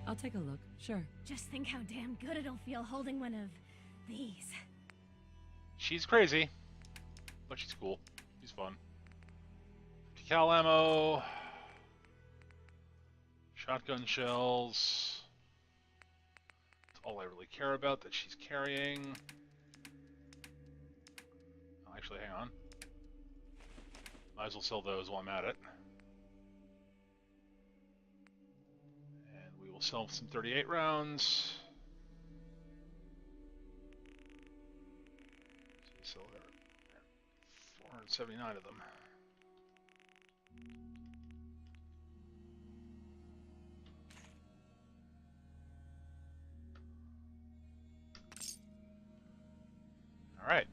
Speaker 4: I'll take a look, sure.
Speaker 15: Just think how damn good it'll feel holding one of these.
Speaker 1: She's crazy, but she's cool. She's fun. Cal ammo, shotgun shells. That's all I really care about that she's carrying. Oh, actually, hang on. Might as well sell those while I'm at it. And we will sell some 38 rounds. So there are 479 of them. All right.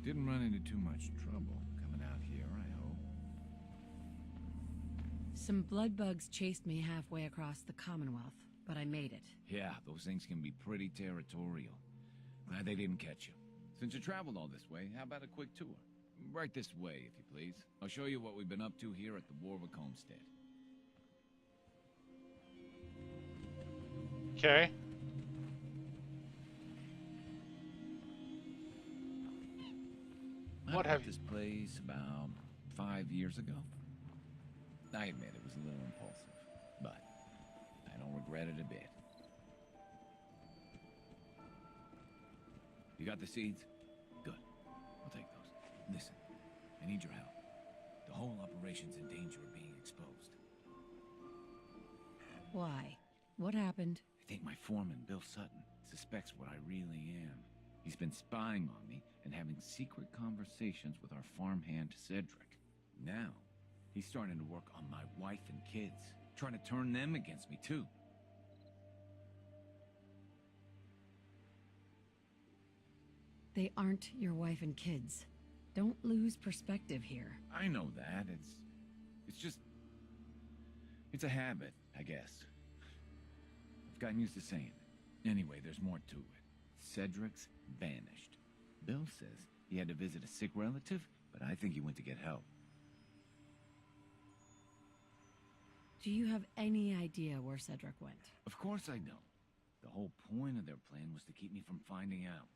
Speaker 2: Didn't run into too much trouble coming out here, I hope.
Speaker 4: Some blood bugs chased me halfway across the Commonwealth, but I made it.
Speaker 2: Yeah, those things can be pretty territorial. Glad they didn't catch you. Since you traveled all this way, how about a quick tour? Right this way, if you please. I'll show you what we've been up to here at the Warwick Homestead.
Speaker 1: Okay.
Speaker 2: I bought this place about 5 years ago. I admit it was a little impulsive, but I don't regret it a bit. You got the seeds? Good. I'll take those. Listen, I need your help. The whole operation's in danger of being exposed.
Speaker 4: Why? What happened?
Speaker 2: I think my foreman, Bill Sutton, suspects what I really am. He's been spying on me and having secret conversations with our farmhand, Cedric. Now, he's starting to work on my wife and kids, trying to turn them against me, too.
Speaker 4: They aren't your wife and kids. Don't lose perspective here.
Speaker 2: I know that. It's just... It's a habit, I guess. I've gotten used to saying it. Anyway, there's more to it. Cedric's vanished. Bill says he had to visit a sick relative, but I think he went to get help.
Speaker 4: Do you have any idea where Cedric went?
Speaker 2: Of course I don't. The whole point of their plan was to keep me from finding out.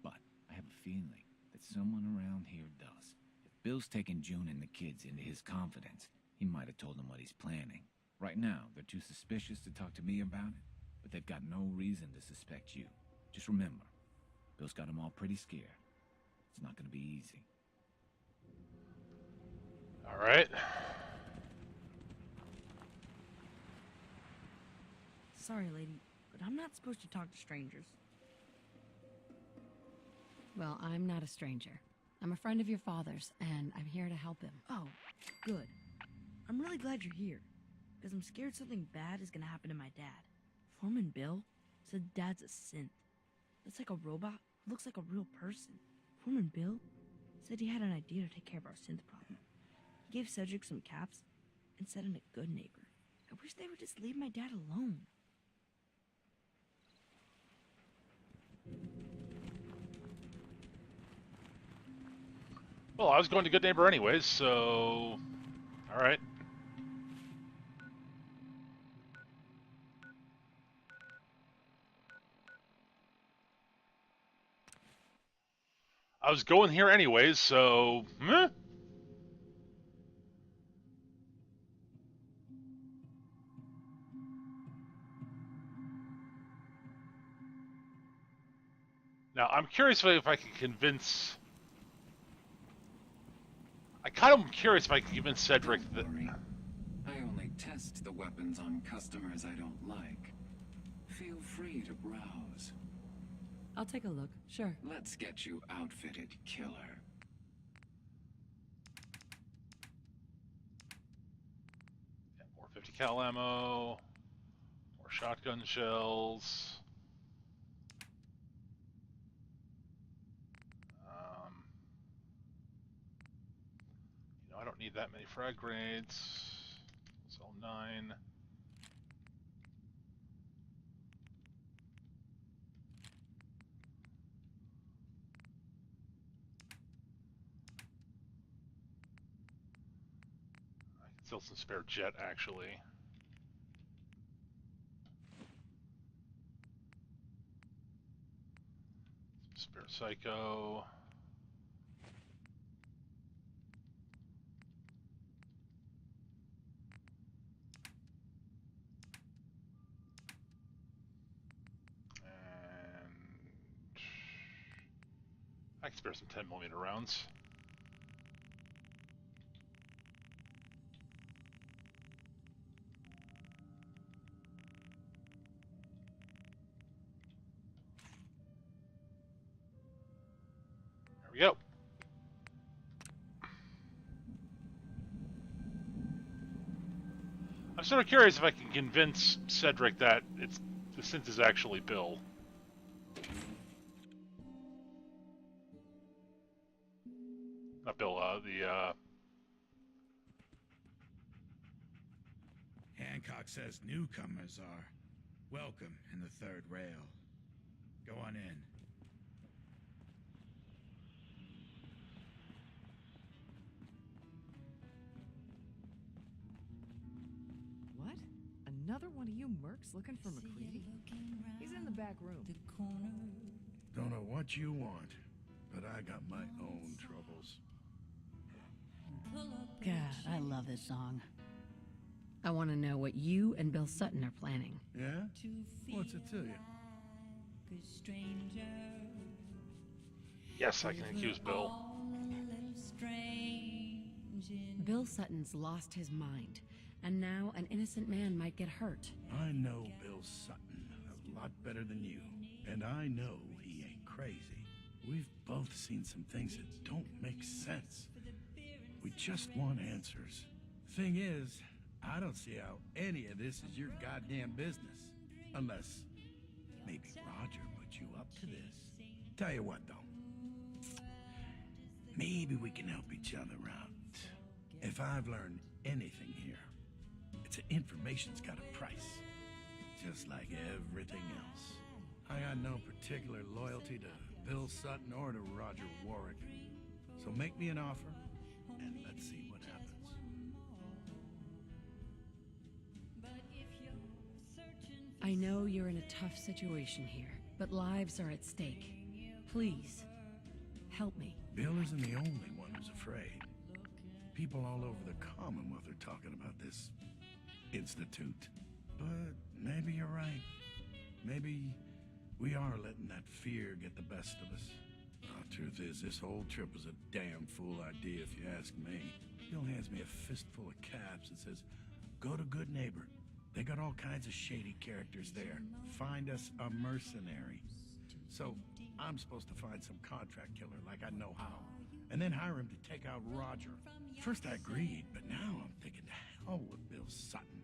Speaker 2: But I have a feeling that someone around here does. If Bill's taken June and the kids into his confidence, he might have told them what he's planning. Right now, they're too suspicious to talk to me about it, but they've got no reason to suspect you. Just remember, Bill's got them all pretty scared. It's not gonna be easy.
Speaker 1: All right.
Speaker 16: Sorry, lady, but I'm not supposed to talk to strangers.
Speaker 4: Well, I'm not a stranger. I'm a friend of your father's, and I'm here to help him.
Speaker 16: Oh, good. I'm really glad you're here, because I'm scared something bad is gonna happen to my dad. Foreman Bill said Dad's a synth. That's like a robot who looks like a real person. Foreman Bill said he had an idea to take care of our synth problem. He gave Cedric some caps and said I'm a good neighbor. I wish they would just leave my dad alone.
Speaker 1: Well, I was going to Good Neighbor anyways, so... Alright. I was going here anyways, so... Meh. Now, I'm curious if I can convince... I kind of am curious if I can convince Cedric that...
Speaker 17: I only test the weapons on customers I don't like. Feel free to browse.
Speaker 4: I'll take a look, sure.
Speaker 17: Let's get you outfitted, killer.
Speaker 1: Yeah, more 50 cal ammo, more shotgun shells. I don't need that many frag grenades. Sell 9. I can sell some spare jet, actually. Some spare psycho. I can spare some 10mm rounds. There we go. I'm sort of curious if I can convince Cedric that the synth is actually Bill. Not Bill,
Speaker 18: Hancock says newcomers are welcome in the third rail. Go on in.
Speaker 19: Another one of you mercs looking for McCready? He's in the back room.
Speaker 18: Don't know what you want, but I got my own troubles.
Speaker 4: God, I love this song. I want to know what you and Bill Sutton are planning.
Speaker 18: Yeah? What's it to you?
Speaker 1: Yes, I can accuse Bill.
Speaker 4: Bill Sutton's lost his mind, and now an innocent man might get hurt.
Speaker 18: I know Bill Sutton a lot better than you, and I know he ain't crazy. We've both seen some things that don't make sense. We just want answers. Thing is, I don't see how any of this is your goddamn business. Unless maybe Roger put you up to this. Tell you what, though. Maybe we can help each other out. If I've learned anything here, it's that information's got a price. Just like everything else. I got no particular loyalty to Bill Sutton or to Roger Warwick. So make me an offer, and let's see what happens.
Speaker 4: I know you're in a tough situation here, but lives are at stake. Please, help me.
Speaker 18: Bill isn't the only one who's afraid. People all over the Commonwealth are talking about this institute. But maybe you're right. Maybe we are letting that fear get the best of us. Truth is, this whole trip was a damn fool idea if you ask me. Bill hands me a fistful of caps and says, go to Good Neighbor. They got all kinds of shady characters there. Find us a mercenary. So I'm supposed to find some contract killer like I know how, and then hire him to take out Roger. First I agreed, but now I'm thinking to hell with Bill Sutton.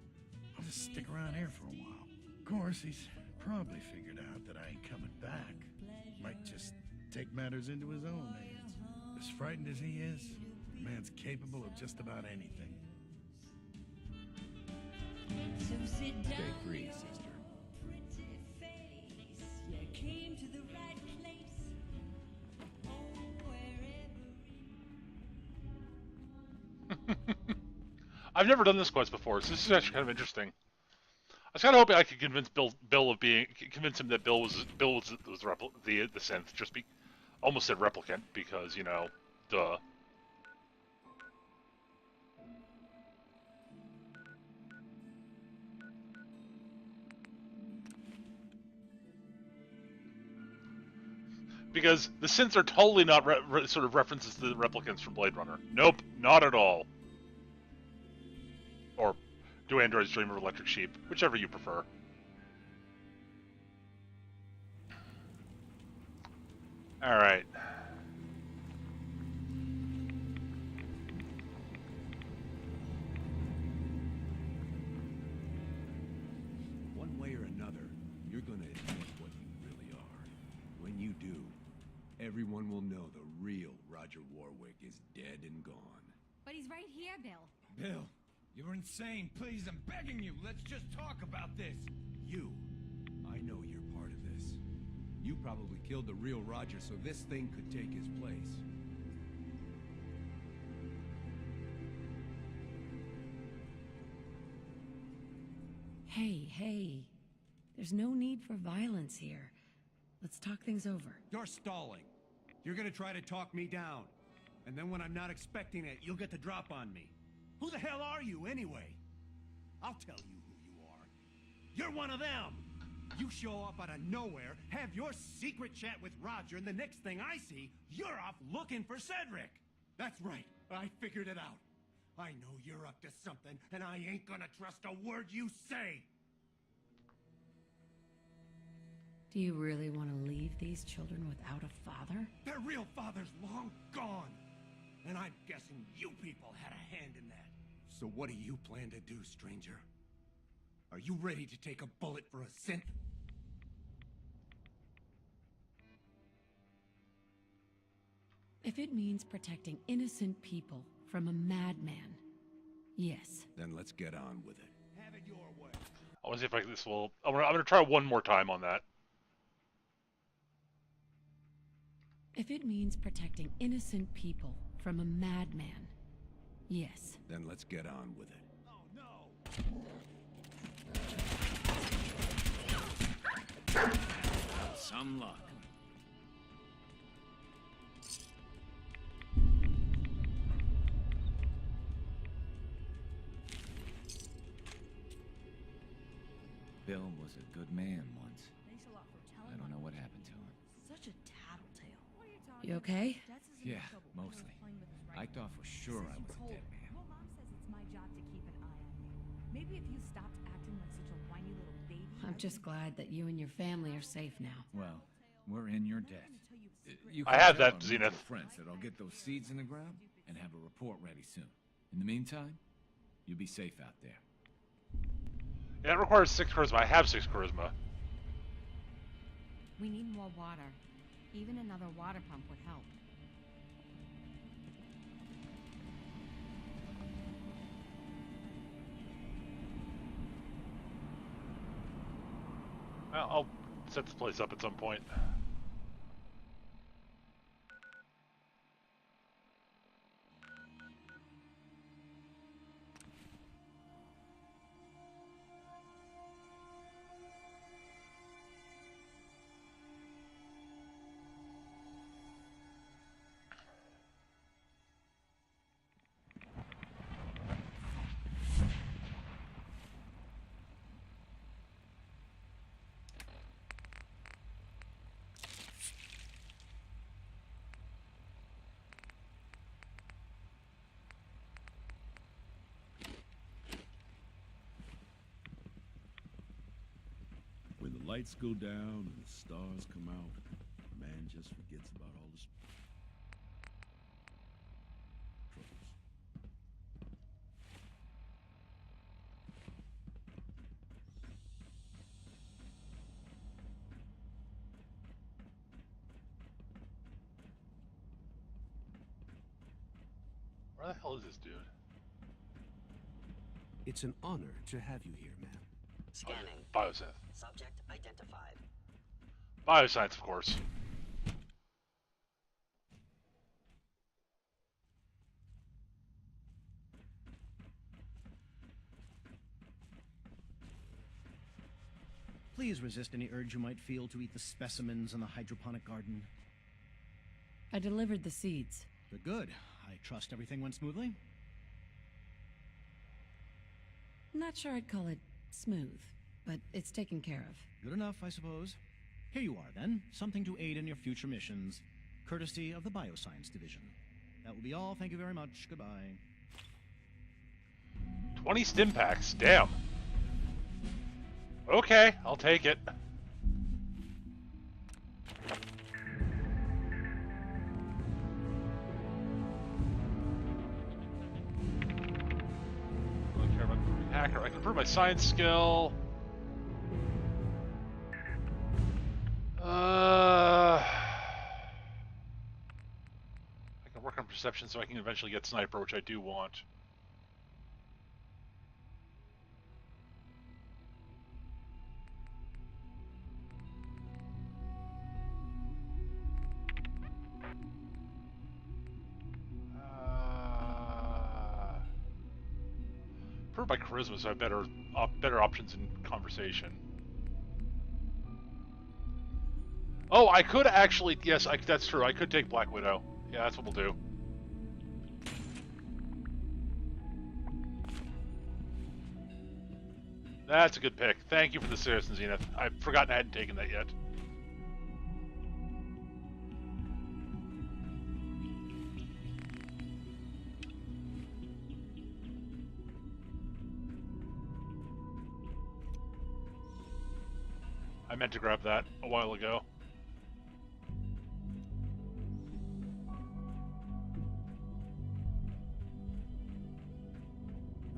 Speaker 18: I'll just stick around here for a while. Of course, he's probably figured out that I ain't coming back. Might just take matters into his own hands. As frightened as he is, the man's capable of just about anything.
Speaker 20: Stay free, sister.
Speaker 1: I've never done this quest before, so this is actually kind of interesting. I was kind of hoping I could convince convince him that Bill was the synth, almost said replicant because duh. Because the synths are totally not sort of references to the replicants from Blade Runner. Nope, not at all. Or do androids dream of electric sheep? Whichever you prefer. Alright.
Speaker 20: One way or another, you're gonna admit what you really are. When you do, everyone will know the real Roger Warwick is dead and gone.
Speaker 15: But he's right here, Bill.
Speaker 10: Bill, you're insane. Please, I'm begging you. Let's just talk about this.
Speaker 20: You. I know you're part of this. You probably killed the real Roger so this thing could take his place.
Speaker 4: Hey. There's no need for violence here. Let's talk things over.
Speaker 20: You're stalling. You're gonna try to talk me down. And then when I'm not expecting it, you'll get the drop on me. Who the hell are you, anyway? I'll tell you who you are. You're one of them! You show up out of nowhere, have your secret chat with Roger, and the next thing I see, you're off looking for Cedric! That's right, I figured it out. I know you're up to something, and I ain't gonna trust a word you say!
Speaker 4: Do you really want to leave these children without a father?
Speaker 20: Their real father's long gone! And I'm guessing you people had a hand in that. So what do you plan to do, stranger? Are you ready to take a bullet for a synth?
Speaker 4: If it means protecting innocent people from a madman, yes.
Speaker 20: Then let's get on with it.
Speaker 1: I want to see if I'm going to try one more time on that.
Speaker 4: If it means protecting innocent people from a madman, yes.
Speaker 20: Then let's get on with it.
Speaker 10: Oh, no!
Speaker 2: Some luck.
Speaker 21: Bill was a good man once.
Speaker 16: Thanks a lot for telling
Speaker 21: I don't know
Speaker 16: me.
Speaker 21: what happened to him.
Speaker 16: Such a tattletale. What are you talking
Speaker 4: You okay?
Speaker 16: about? Dad's isn't in
Speaker 21: Yeah,
Speaker 16: trouble.
Speaker 21: mostly.
Speaker 16: Playing with his
Speaker 21: I
Speaker 16: rifle.
Speaker 21: thought for sure I was a dead man.
Speaker 15: Well, Mom says it's my job to keep an eye on you. Maybe if you stopped acting like such a whiny little baby.
Speaker 4: I'm just glad that you and your family are safe now.
Speaker 21: Well, we're in your debt. You
Speaker 1: I
Speaker 21: can
Speaker 1: had
Speaker 21: tell
Speaker 1: that,
Speaker 21: our mutual
Speaker 1: Zenith.
Speaker 21: friends that I'll get those seeds in the ground and have a report ready soon. In the meantime, you be safe out there.
Speaker 1: Yeah, it requires 6 charisma. I have 6 charisma.
Speaker 4: We need more water. Even another water pump would help.
Speaker 1: Well, I'll set this place up at some point.
Speaker 22: When the lights go down and the stars come out, man just forgets about all his troubles.
Speaker 1: Where the hell is this dude?
Speaker 20: It's an honor to have you here, man.
Speaker 3: Scanning.
Speaker 1: Biosynth.
Speaker 3: Subject identified.
Speaker 1: Bioscience, of course.
Speaker 5: Please resist any urge you might feel to eat the specimens in the hydroponic garden.
Speaker 4: I delivered the seeds.
Speaker 5: Good, good. I trust everything went smoothly.
Speaker 4: Not sure I'd call it smooth, but it's taken care of.
Speaker 5: Good enough, I suppose. Here you are, then. Something to aid in your future missions, courtesy of the Bioscience Division. That will be all. Thank you very much. Goodbye.
Speaker 1: 20 stim packs. Damn. Okay, I'll take it. I don't care about improving hacker. I can improve my science skill. I can work on perception so I can eventually get sniper, which I do want. Improved by charisma, so I have better options in conversation. Oh, I could actually, yes, that's true. I could take Black Widow. Yeah, that's what we'll do. That's a good pick. Thank you for the suggestion, Zenith. I've forgotten I hadn't taken that yet. I meant to grab that a while ago.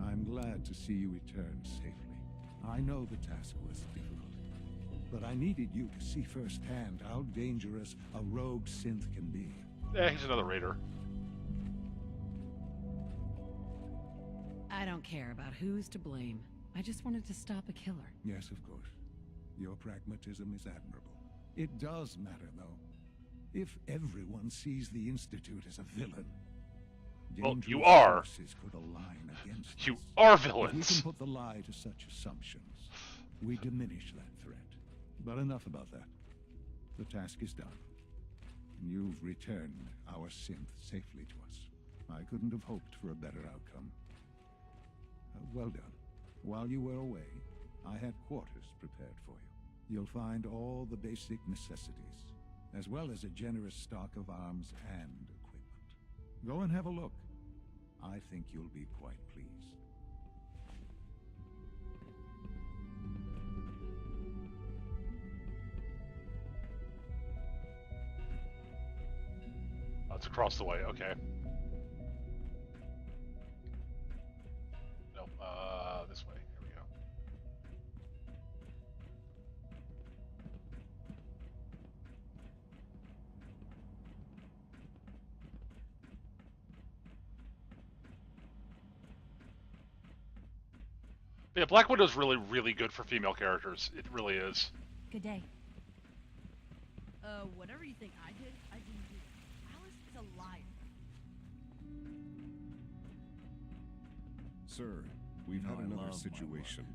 Speaker 9: I'm glad to see you return safely. I know the task was difficult, but I needed you to see firsthand how dangerous a rogue synth can be.
Speaker 1: He's another raider.
Speaker 4: I don't care about who's to blame. I just wanted to stop a killer.
Speaker 9: Yes, of course. Your pragmatism is admirable. It does matter, though. If everyone sees the Institute as a villain,
Speaker 1: well,
Speaker 9: dangerous
Speaker 1: you are.
Speaker 9: Forces could align against
Speaker 1: You
Speaker 9: us.
Speaker 1: are
Speaker 9: If we
Speaker 1: villains.
Speaker 9: can put the lie to such assumptions, we diminish that threat. But enough about that. The task is done. And you've returned our synth safely to us. I couldn't have hoped for a better outcome. Well done. While you were away, I had quarters prepared for you. You'll find all the basic necessities, as well as a generous stock of arms and equipment. Go and have a look. I think you'll be quite pleased.
Speaker 1: Oh, it's across the way, okay. Nope, this way. Here we go. But yeah, Black Widow's really, really good for female characters. It really is.
Speaker 15: Good day.
Speaker 16: Whatever you think I did, I didn't do. Alice is a liar.
Speaker 7: Sir, we've had another situation.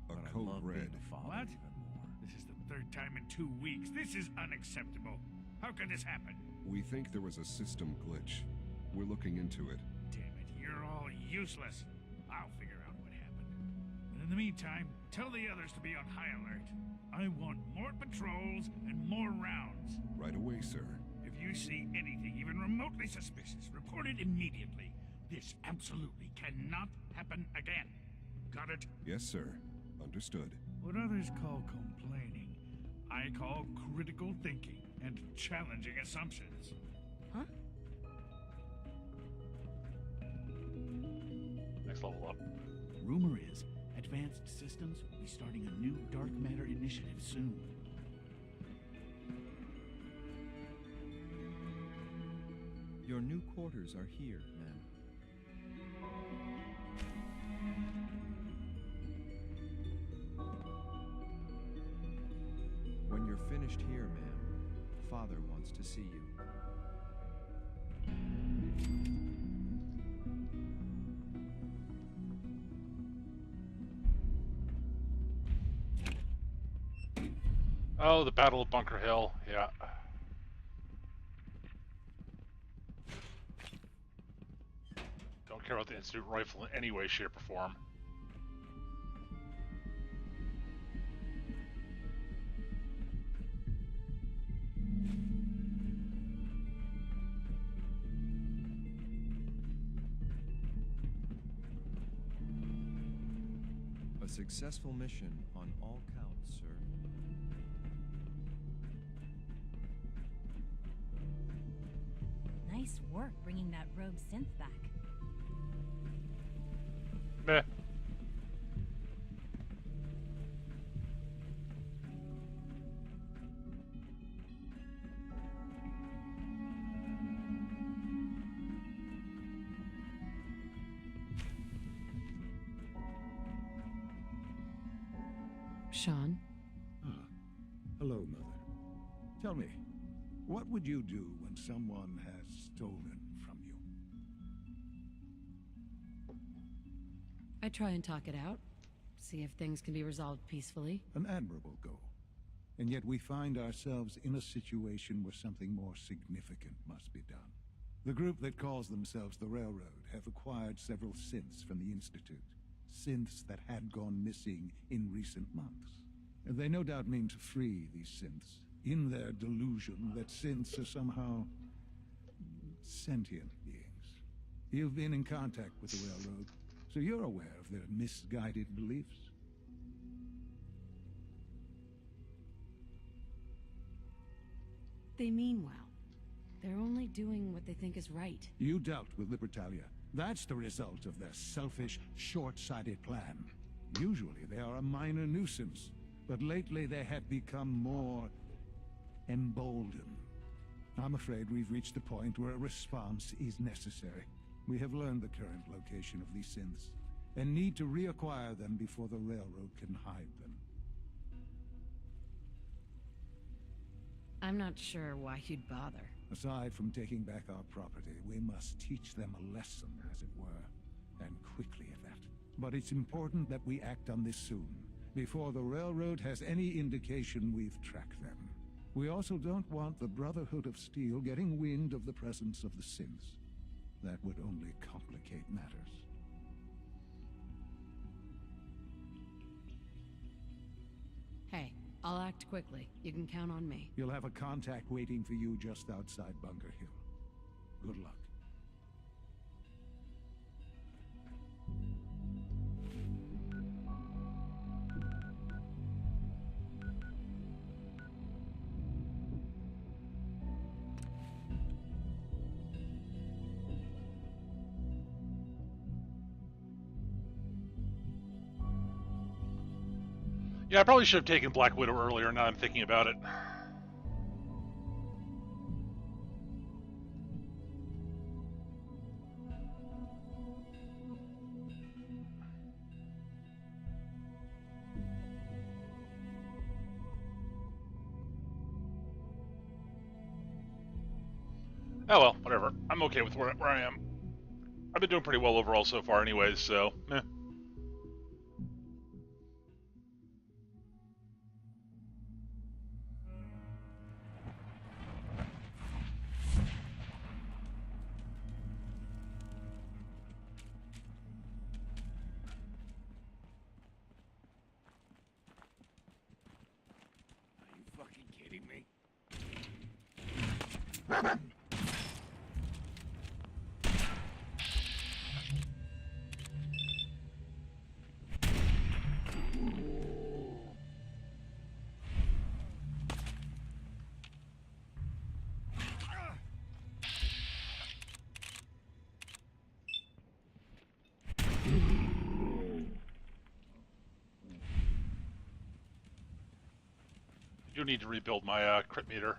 Speaker 7: A code red.
Speaker 8: What? This is the third time in 2 weeks. This is unacceptable. How could this happen?
Speaker 7: We think there was a system glitch. We're looking into it.
Speaker 8: Damn it, you're all useless. I'll figure out what happened. And in the meantime, tell the others to be on high alert. I want more patrols and more rounds.
Speaker 7: Right away, sir.
Speaker 8: If you see anything even remotely suspicious, report it immediately. This absolutely cannot happen again. Got it?
Speaker 7: Yes, sir. Understood.
Speaker 8: What others call complaining, I call critical thinking and challenging assumptions.
Speaker 16: Huh?
Speaker 1: Next level up.
Speaker 23: Rumor is, Advanced Systems will be starting a new dark matter initiative soon.
Speaker 13: Your new quarters are here, ma'am. When you're finished here, ma'am, Father wants to see you.
Speaker 1: Oh, the Battle of Bunker Hill, yeah. Don't care about the Institute rifle in any way, shape, or form.
Speaker 13: A successful mission on all counts, sir.
Speaker 15: Nice work bringing that rogue synth back.
Speaker 1: Meh.
Speaker 4: Sean?
Speaker 9: Ah. Hello, Mother. Tell me, what would you do when someone has stolen from you?
Speaker 4: I try and talk it out. See if things can be resolved peacefully.
Speaker 9: An admirable goal. And yet we find ourselves in a situation where something more significant must be done. The group that calls themselves the Railroad have acquired several synths from the Institute. Synths that had gone missing in recent months. And they no doubt mean to free these synths, in their delusion that synths are somehow sentient beings. You've been in contact with the Railroad, so you're aware of their misguided beliefs.
Speaker 4: They mean well. They're only doing what they think is right.
Speaker 9: You dealt with Libertalia. That's the result of their selfish, short-sighted plan. Usually they are a minor nuisance, but lately they have become more emboldened. I'm afraid we've reached the point where a response is necessary. We have learned the current location of these synths, and need to reacquire them before the Railroad can hide them.
Speaker 4: I'm not sure why you'd bother.
Speaker 9: Aside from taking back our property, we must teach them a lesson, as it were, and quickly at that. But it's important that we act on this soon, before the Railroad has any indication we've tracked them. We also don't want the Brotherhood of Steel getting wind of the presence of the synths. That would only complicate matters.
Speaker 4: Hey, I'll act quickly. You can count on me.
Speaker 9: You'll have a contact waiting for you just outside Bunker Hill. Good luck.
Speaker 1: Yeah, I probably should have taken Black Widow earlier, now I'm thinking about it. Oh well, whatever. I'm okay with where I am. I've been doing pretty well overall so far anyways, so, eh.
Speaker 18: Are you fucking kidding me?
Speaker 1: I do need to rebuild my crit meter.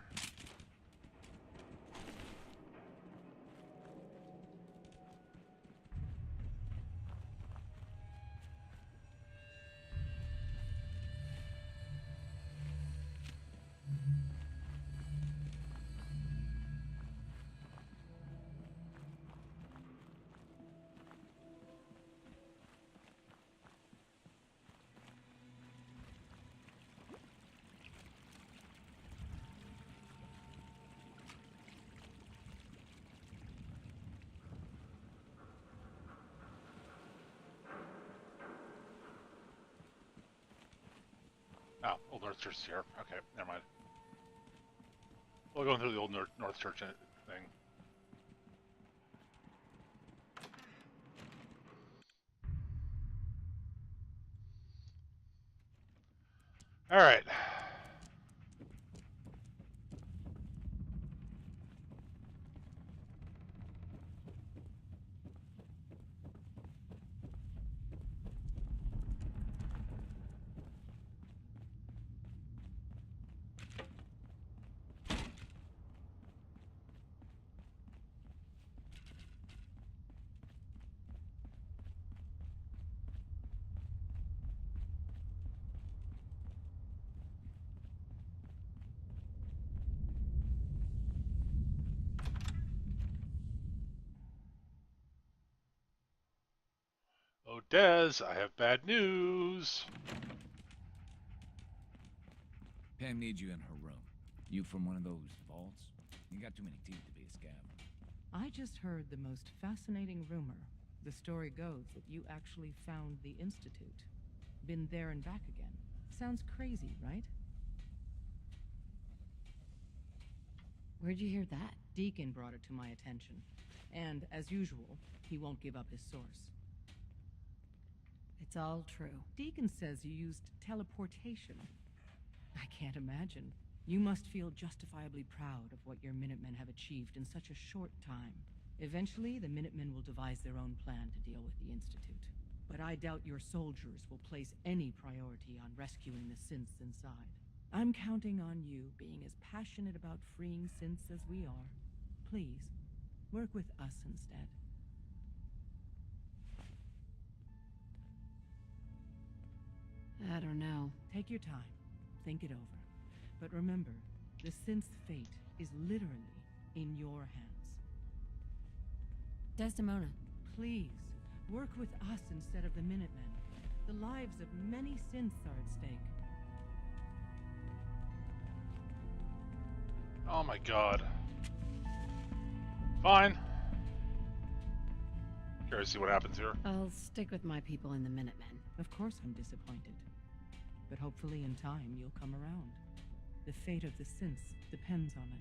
Speaker 1: Oh, Old North Church is here. Okay, never mind. We're going through the Old North Church thing. Alright. Oh, Des, I have bad news.
Speaker 21: Pam needs you in her room. You from one of those vaults? You got too many teeth to be a scav.
Speaker 19: I just heard the most fascinating rumor. The story goes that you actually found the Institute. Been there and back again. Sounds crazy, right?
Speaker 4: Where'd you hear that?
Speaker 19: Deacon brought it to my attention. And, as usual, he won't give up his source.
Speaker 4: It's all true.
Speaker 19: Deacon says you used teleportation. I can't imagine. You must feel justifiably proud of what your Minutemen have achieved in such a short time. Eventually, the Minutemen will devise their own plan to deal with the Institute. But I doubt your soldiers will place any priority on rescuing the synths inside. I'm counting on you being as passionate about freeing synths as we are. Please, work with us instead.
Speaker 4: I don't know.
Speaker 19: Take your time. Think it over. But remember, the synth's fate is literally in your hands.
Speaker 4: Desdemona.
Speaker 19: Please, work with us instead of the Minutemen. The lives of many synths are at stake.
Speaker 1: Oh my god. Fine. Curious to see what happens here.
Speaker 4: I'll stick with my people in the Minutemen.
Speaker 19: Of course I'm disappointed. But hopefully in time you'll come around. The fate of the synths depends on it.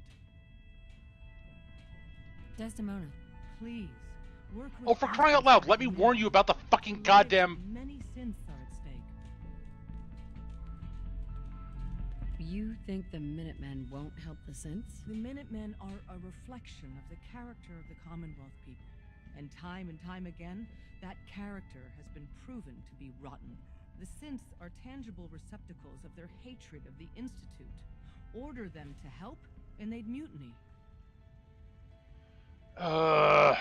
Speaker 4: Desdemona.
Speaker 19: Please, work with
Speaker 1: Oh, for crying out loud, let me warn you about the fucking goddamn...
Speaker 19: Many synths are at stake.
Speaker 4: You think the Minutemen won't help the synths?
Speaker 19: The Minutemen are a reflection of the character of the Commonwealth people. And time again, that character has been proven to be rotten. The synths are tangible receptacles of their hatred of the Institute. Order them to help, and they'd mutiny.
Speaker 4: I'll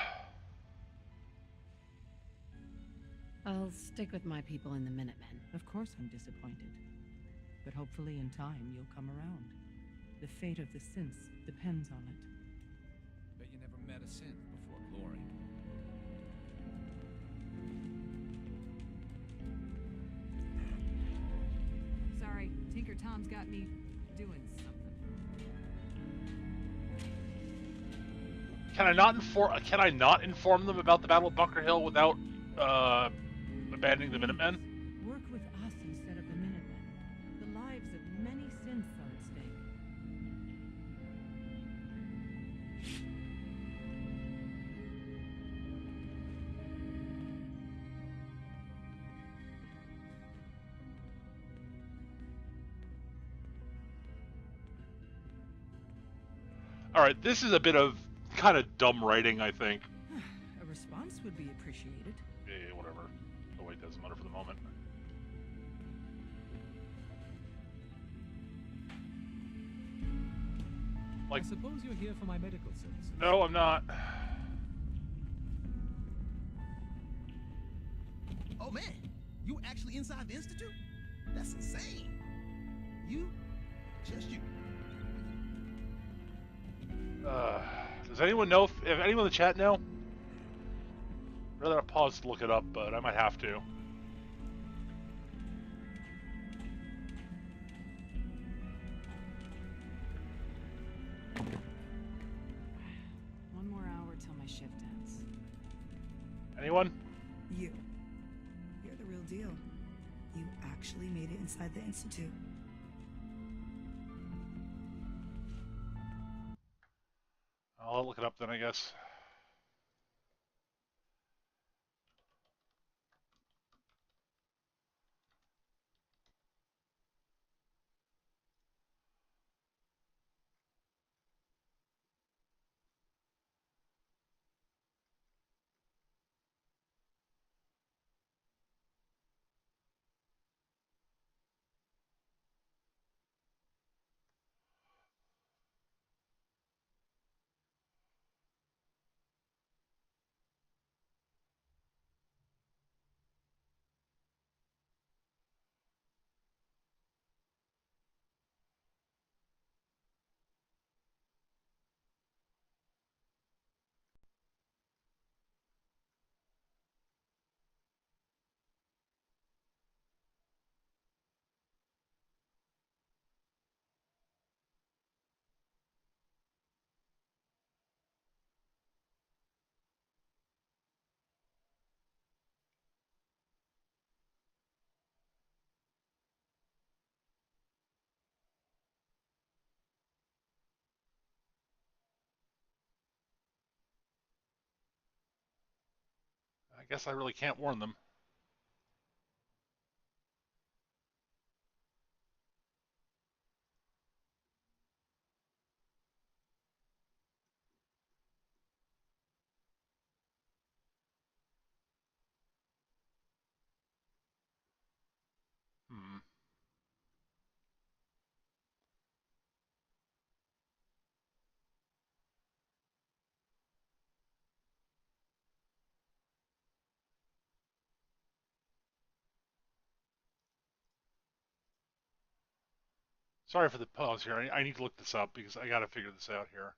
Speaker 4: stick with my people in the Minutemen.
Speaker 19: Of course I'm disappointed. But hopefully in time you'll come around. The fate of the synths depends on it.
Speaker 21: Bet you never met a synth before glory.
Speaker 15: Sorry, Tinker Tom's got me doing something.
Speaker 1: Can I not inform them about the Battle of Bunker Hill without abandoning the Minutemen?
Speaker 19: Work with us instead of the Minutemen. The lives of many synths are at stake.
Speaker 1: Alright, this is a bit of kind of dumb writing, I think.
Speaker 19: A response would be appreciated.
Speaker 1: Yeah, whatever. Oh wait, doesn't matter for the moment. Like,
Speaker 6: I suppose you're here for my medical services.
Speaker 1: no, I'm not.
Speaker 11: Oh man, you actually inside the Institute? That's insane. You, just you.
Speaker 1: Does anyone know if anyone in the chat know? I'd rather pause to look it up, but I might have to.
Speaker 15: One more hour till my shift ends.
Speaker 1: Anyone?
Speaker 12: You're the real deal. You actually made it inside the Institute.
Speaker 1: I'll look it up then, I guess. I guess I really can't warn them. Hmm. Sorry for the pause here. I need to look this up because I gotta figure this out here.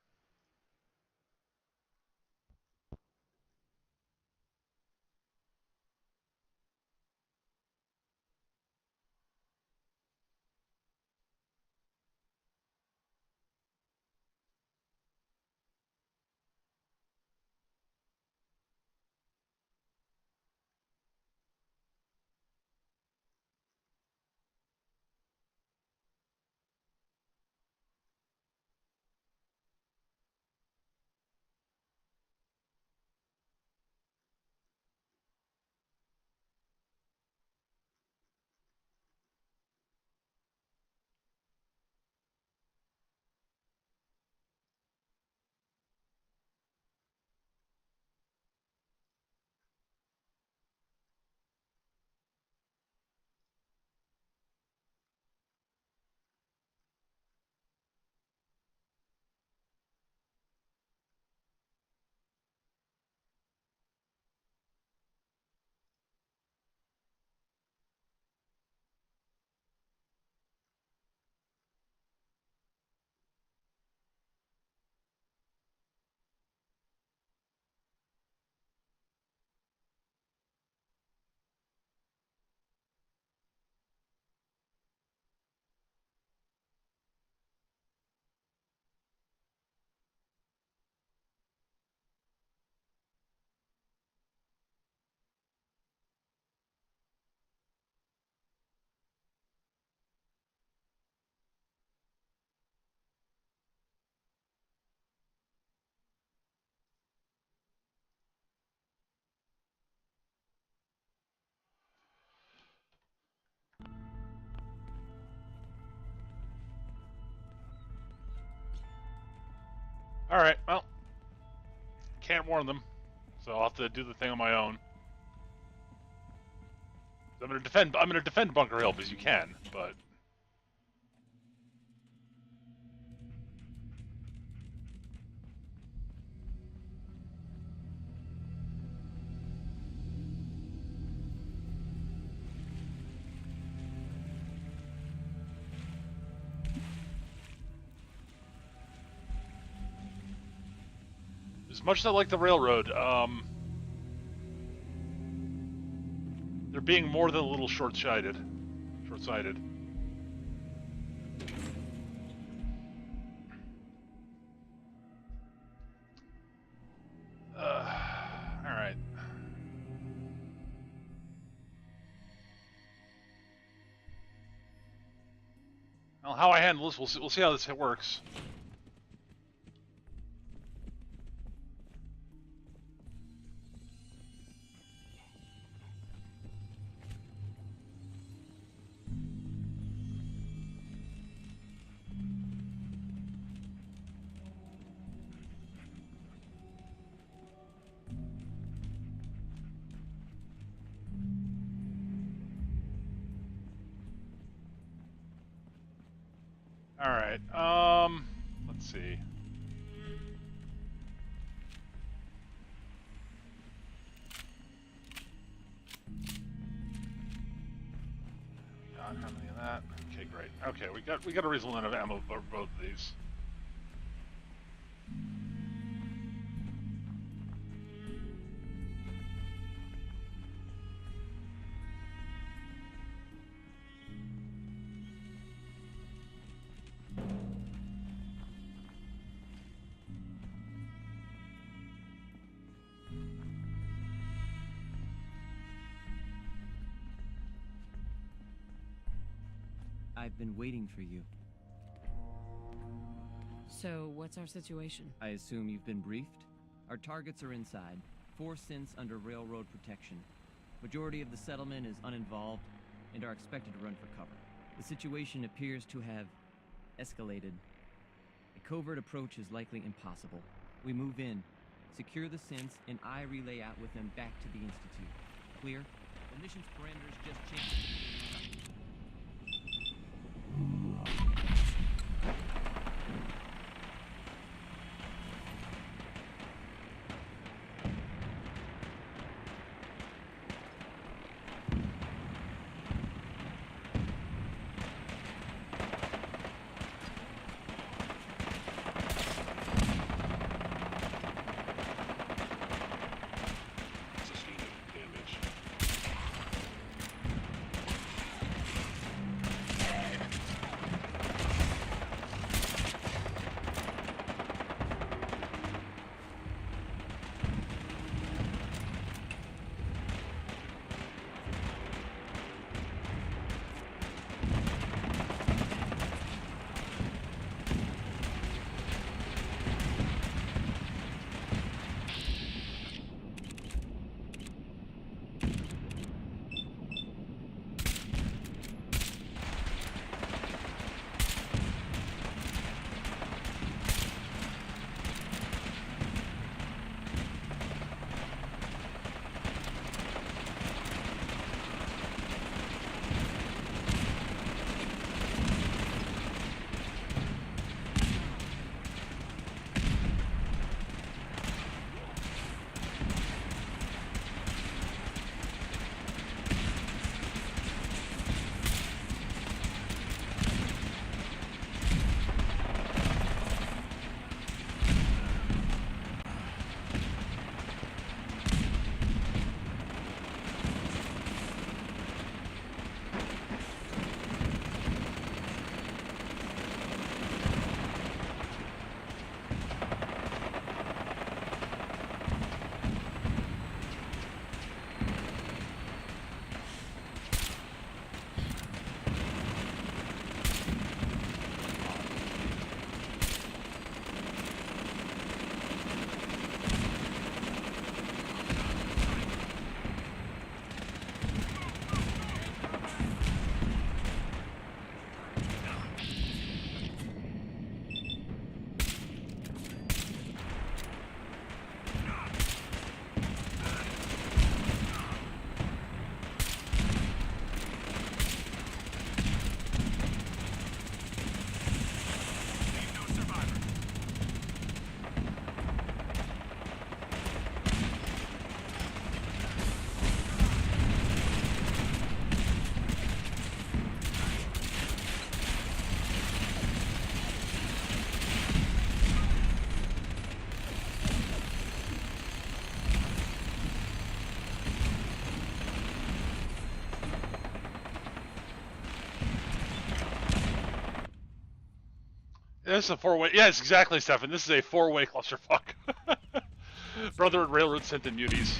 Speaker 1: Alright, well. Can't warn them. So I'll have to do the thing on my own. I'm gonna defend Bunker Hill because you can, but as much as I like the railroad, they're being more than a little short-sighted. Short-sighted. Alright. Well, how I handle this, we'll see how this works. Alright, let's see. Got how many of that? Okay, great. Okay, we got a reasonable amount of ammo for both of these.
Speaker 10: I've been waiting for you.
Speaker 4: So, what's our situation?
Speaker 10: I assume you've been briefed? Our targets are inside. 4 synths under railroad protection. Majority of the settlement is uninvolved and are expected to run for cover. The situation appears to have escalated. A covert approach is likely impossible. We move in, secure the synths, and I relay out with them back to the Institute. Clear? The mission's parameters just changed.
Speaker 1: This is a four-way. Yes, exactly, Stefan. This is a four-way clusterfuck. Brother and Railroad sent in muties.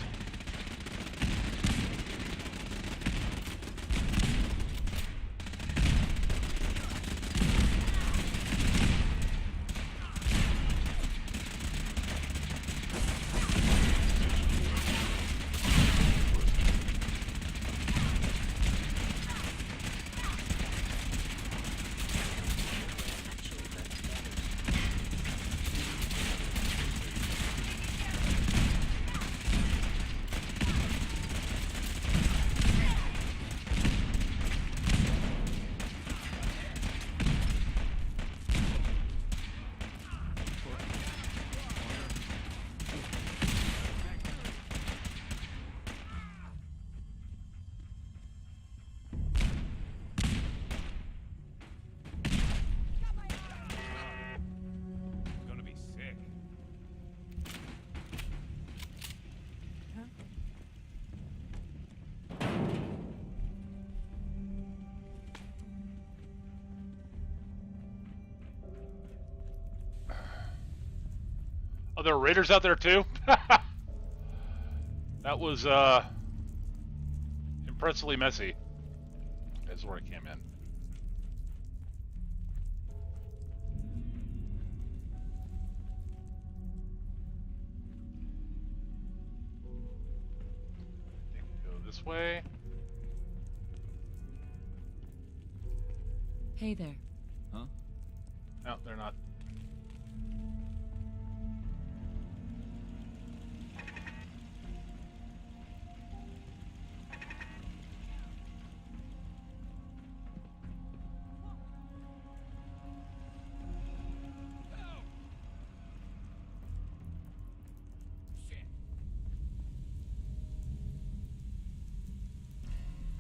Speaker 21: Gonna be sick.
Speaker 1: Oh, there are raiders out there too? That was, impressively messy. That's where I came in. I think we go this way.
Speaker 4: Hey there.
Speaker 21: Huh?
Speaker 1: No, they're not.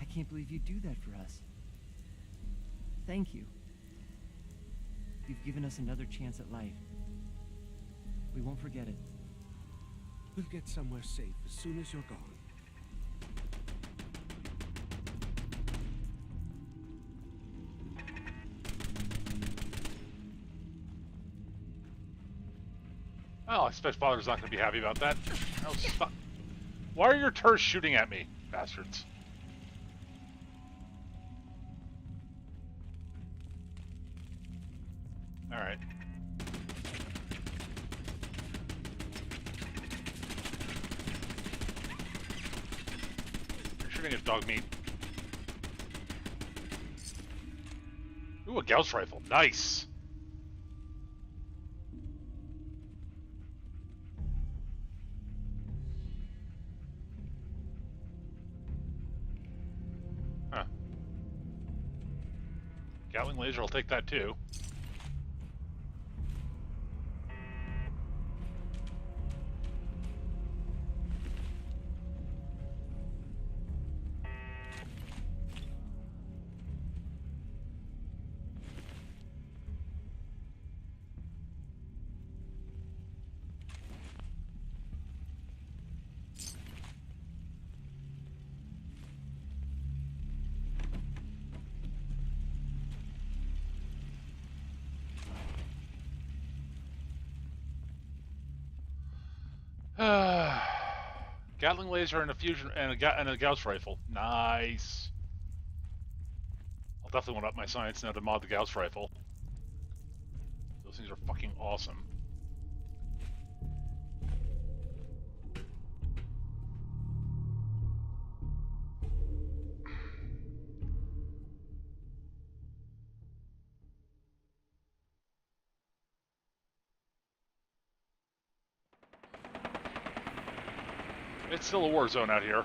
Speaker 10: I can't believe you do that for us. Thank you. You've given us another chance at life. We won't forget it.
Speaker 23: We'll get somewhere safe as soon as you're gone.
Speaker 1: Well, I expect Father's not going to be happy about that. Oh, stop. Why are your turrets shooting at me, bastards? Alright. You're shooting at dog meat. Ooh, a Gauss rifle. Nice! Huh. Gatling laser, I'll take that too. Gatling laser and a fusion and a Gauss rifle. Nice. I'll definitely want to up my science now to mod the Gauss rifle. Those things are fucking awesome. It's still a war zone out here.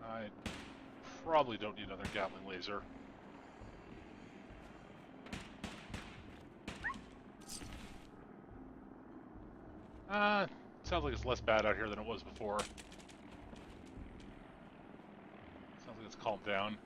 Speaker 1: I probably don't need another Gatling laser. Sounds like it's less bad out here than it was before. Sounds like it's calmed down.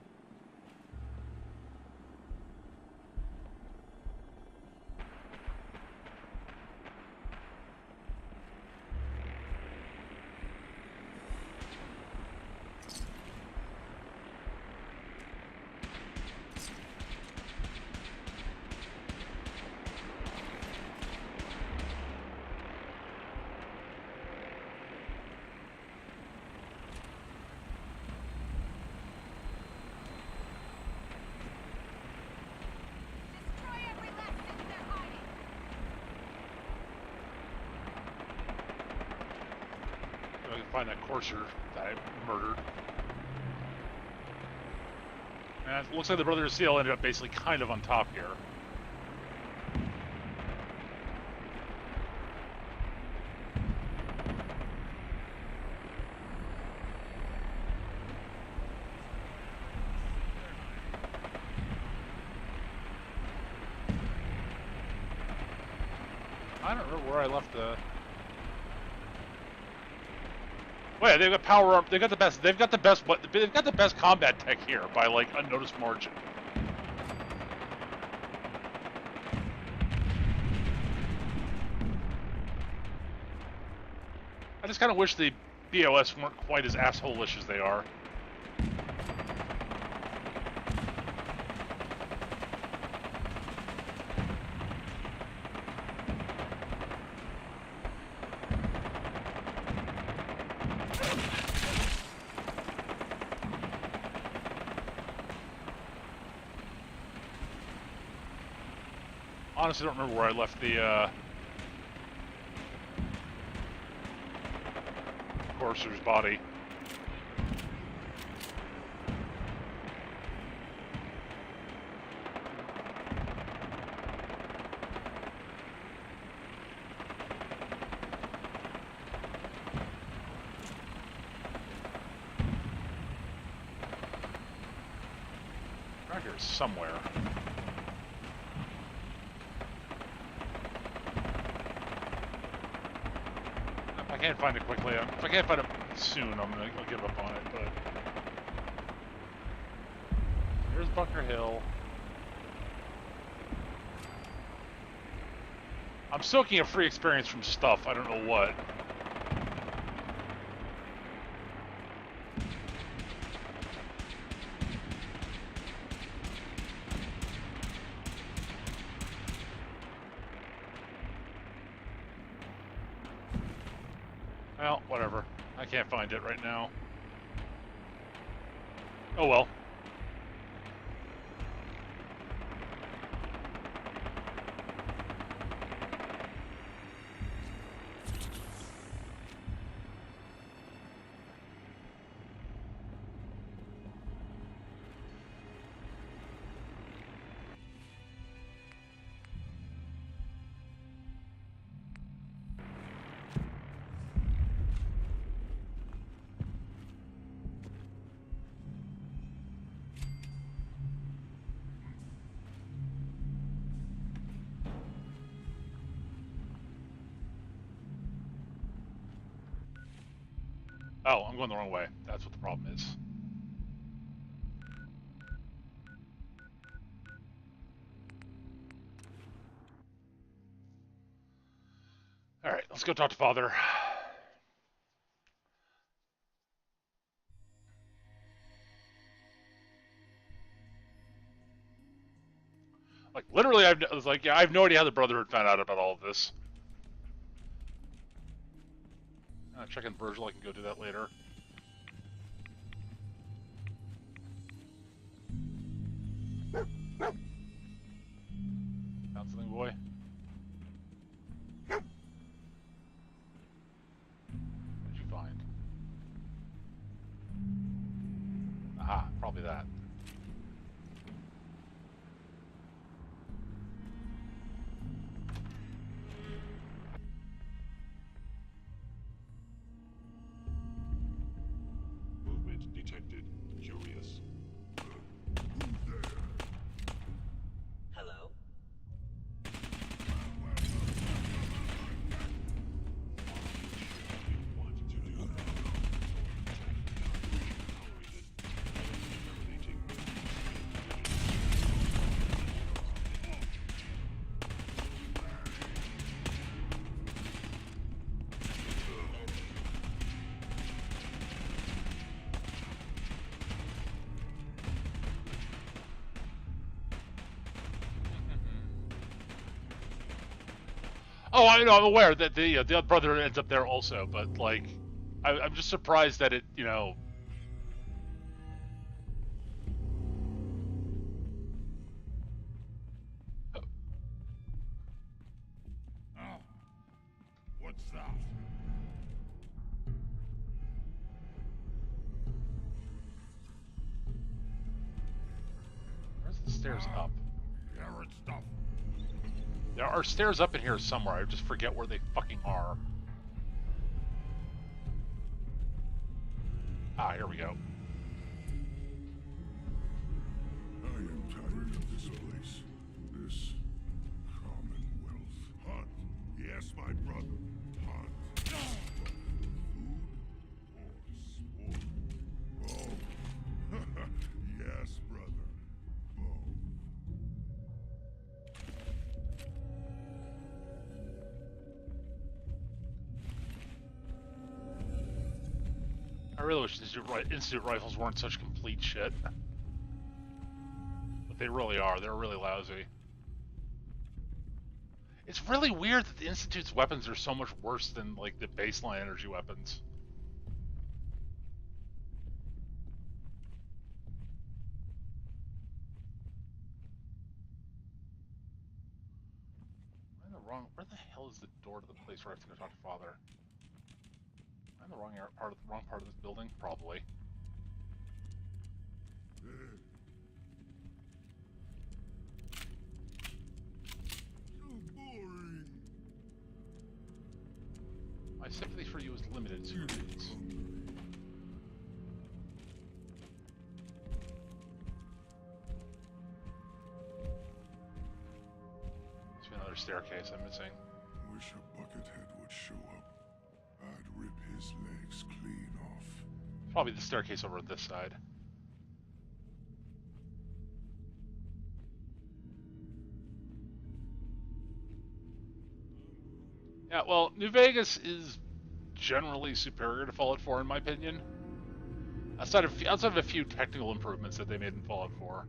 Speaker 1: Find that courser that I murdered. And it looks like the brother of Seal ended up basically kind of on top here. I don't remember where I left the. Wait, they've got power up. They've got the best. They've got the best. What? They've got the best combat tech here by like unnoticed margin. I just kind of wish the BOS weren't quite as asshole-ish as they are. Honestly, I don't remember where I left the Courser's body. Around here somewhere. I can't find it quickly. If I can't find it soon, I'll give up on it. But here's Bunker Hill. I'm soaking a free experience from stuff. I don't know what. Well, whatever. I can't find it right now. Oh well. Oh, I'm going the wrong way. That's what the problem is. Alright, let's go talk to Father. Like, literally, I was like, yeah, I have no idea how the Brotherhood found out about all of this. Check in Virgil, I can go do that later. Found something, boy? What did you find? Aha, probably that.
Speaker 7: Movement detected. Curious.
Speaker 3: Hello?
Speaker 1: Oh, I know. I'm aware that the other brother ends up there also, but like, I'm just surprised that it, you know.
Speaker 18: Oh, what's that?
Speaker 1: stairs up.
Speaker 18: Carrot stuff.
Speaker 1: There are stairs up in here somewhere. I just forget where they fucking are. Ah, here we go.
Speaker 7: I am tired of this place. This commonwealth.
Speaker 18: Hunt. Yes, my brother. Hunt. Food or sport? Both. Yes, brother. Both.
Speaker 1: I really wish Institute rifles weren't such complete shit. But they really are. They're really lousy. It's really weird that the Institute's weapons are so much worse than, like, the baseline energy weapons. Where the hell is the door to the place where I have to go talk to Father? Am I in the wrong part of this building? Probably.
Speaker 18: So boring.
Speaker 1: My sympathy for you is limited, Socrates. Must be another staircase I'm missing.
Speaker 7: Wish a buckethead would show up. I'd rip his legs clean off.
Speaker 1: Probably the staircase over at this side. Yeah, well, New Vegas is generally superior to Fallout 4 in my opinion. Outside of a few technical improvements that they made in Fallout 4.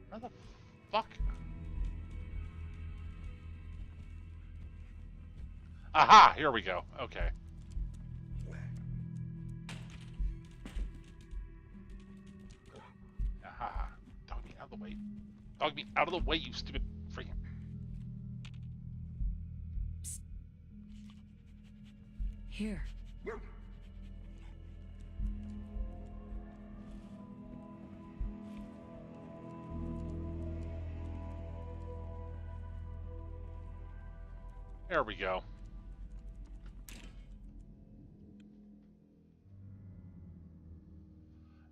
Speaker 1: Where the fuck? Aha! Here we go. Okay. Aha! Dog me out of the way. Dog me out of the way, you stupid freaking.
Speaker 4: Psst. Here.
Speaker 1: There we go.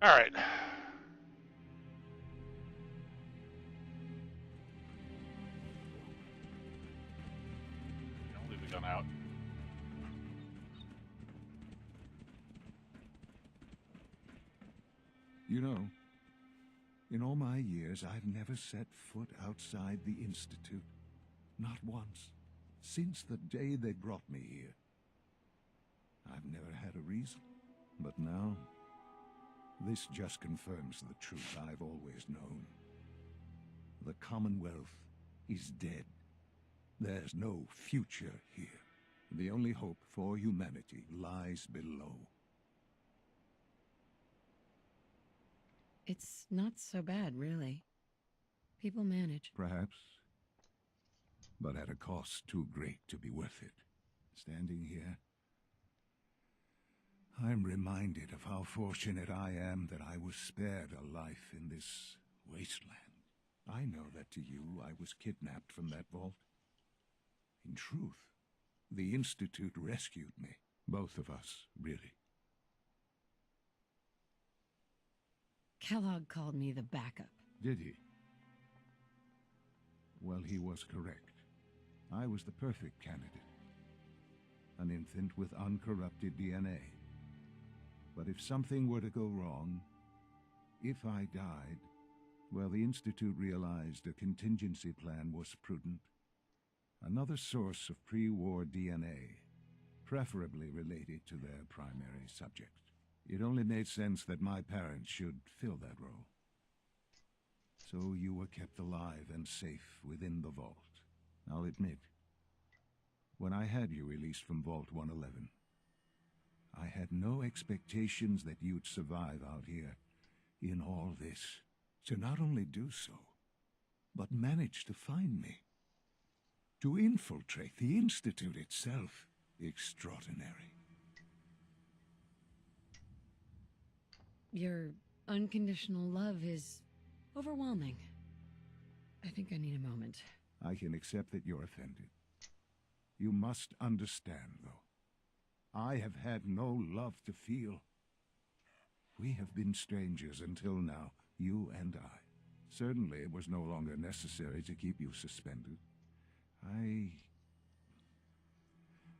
Speaker 1: All right. Don't leave the gun out.
Speaker 9: You know, in all my years, I've never set foot outside the Institute. Not once. Since the day they brought me here. I've never had a reason. But now, this just confirms the truth I've always known. The Commonwealth is dead. There's no future here. The only hope for humanity lies below.
Speaker 4: It's not so bad, really. People manage.
Speaker 9: Perhaps. But at a cost too great to be worth it. Standing here, I'm reminded of how fortunate I am that I was spared a life in this wasteland. I know that to you I was kidnapped from that vault. In truth, the Institute rescued me. Both of us, really.
Speaker 4: Kellogg called me the backup.
Speaker 9: Did he? Well, he was correct. I was the perfect candidate. An infant with uncorrupted DNA. But if something were to go wrong, if I died, well, the Institute realized a contingency plan was prudent. Another source of pre-war DNA, preferably related to their primary subject. It only made sense that my parents should fill that role. So you were kept alive and safe within the vault. I'll admit, when I had you released from Vault 111, I had no expectations that you'd survive out here in all this. To not only do so, but manage to find me. To infiltrate the Institute itself. Extraordinary.
Speaker 4: Your unconditional love is overwhelming. I think I need a moment.
Speaker 9: I can accept that you're offended. You must understand, though. I have had no love to feel. We have been strangers until now, you and I. Certainly it was no longer necessary to keep you suspended.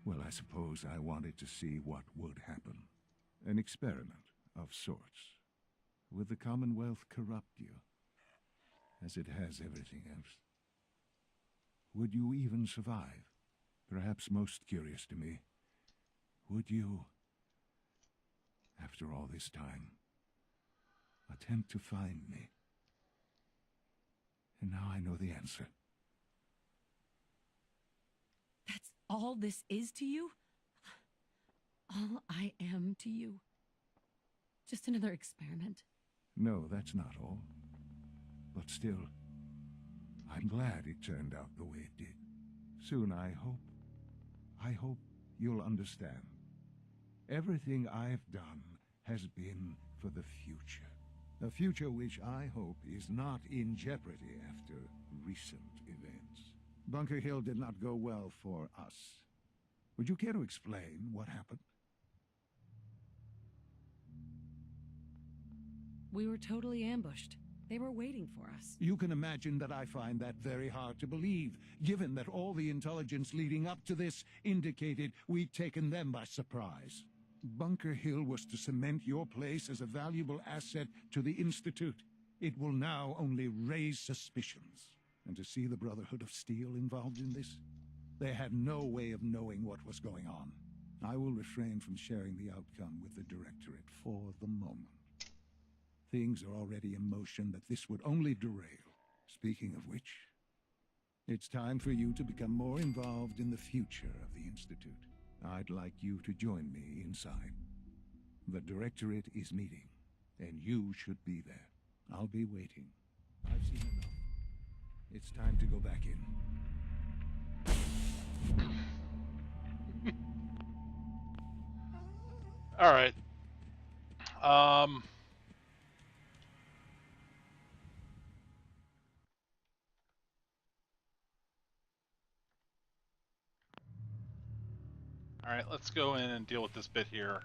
Speaker 9: Well, I suppose I wanted to see what would happen. An experiment of sorts. Would the Commonwealth corrupt you, as it has everything else? Would you even survive? Perhaps most curious to me, would you, after all this time, attempt to find me? And now I know the answer.
Speaker 4: That's all this is to you? All I am to you? Just another experiment?
Speaker 9: No, that's not all. But still, I'm glad it turned out the way it did. Soon, I hope you'll understand. Everything I've done has been for the future. A future which I hope is not in jeopardy after recent events. Bunker Hill did not go well for us. Would you care to explain what happened?
Speaker 4: We were totally ambushed. They were waiting for us.
Speaker 9: You can imagine that I find that very hard to believe, given that all the intelligence leading up to this indicated we'd taken them by surprise. Bunker Hill was to cement your place as a valuable asset to the Institute. It will now only raise suspicions. And to see the Brotherhood of Steel involved in this? They had no way of knowing what was going on. I will refrain from sharing the outcome with the Directorate for the moment. Things are already in motion that this would only derail. Speaking of which, it's time for you to become more involved in the future of the Institute. I'd like you to join me inside. The Directorate is meeting, and you should be there. I'll be waiting. I've seen enough. It's time to go back in.
Speaker 1: All right. All right, let's go in and deal with this bit here.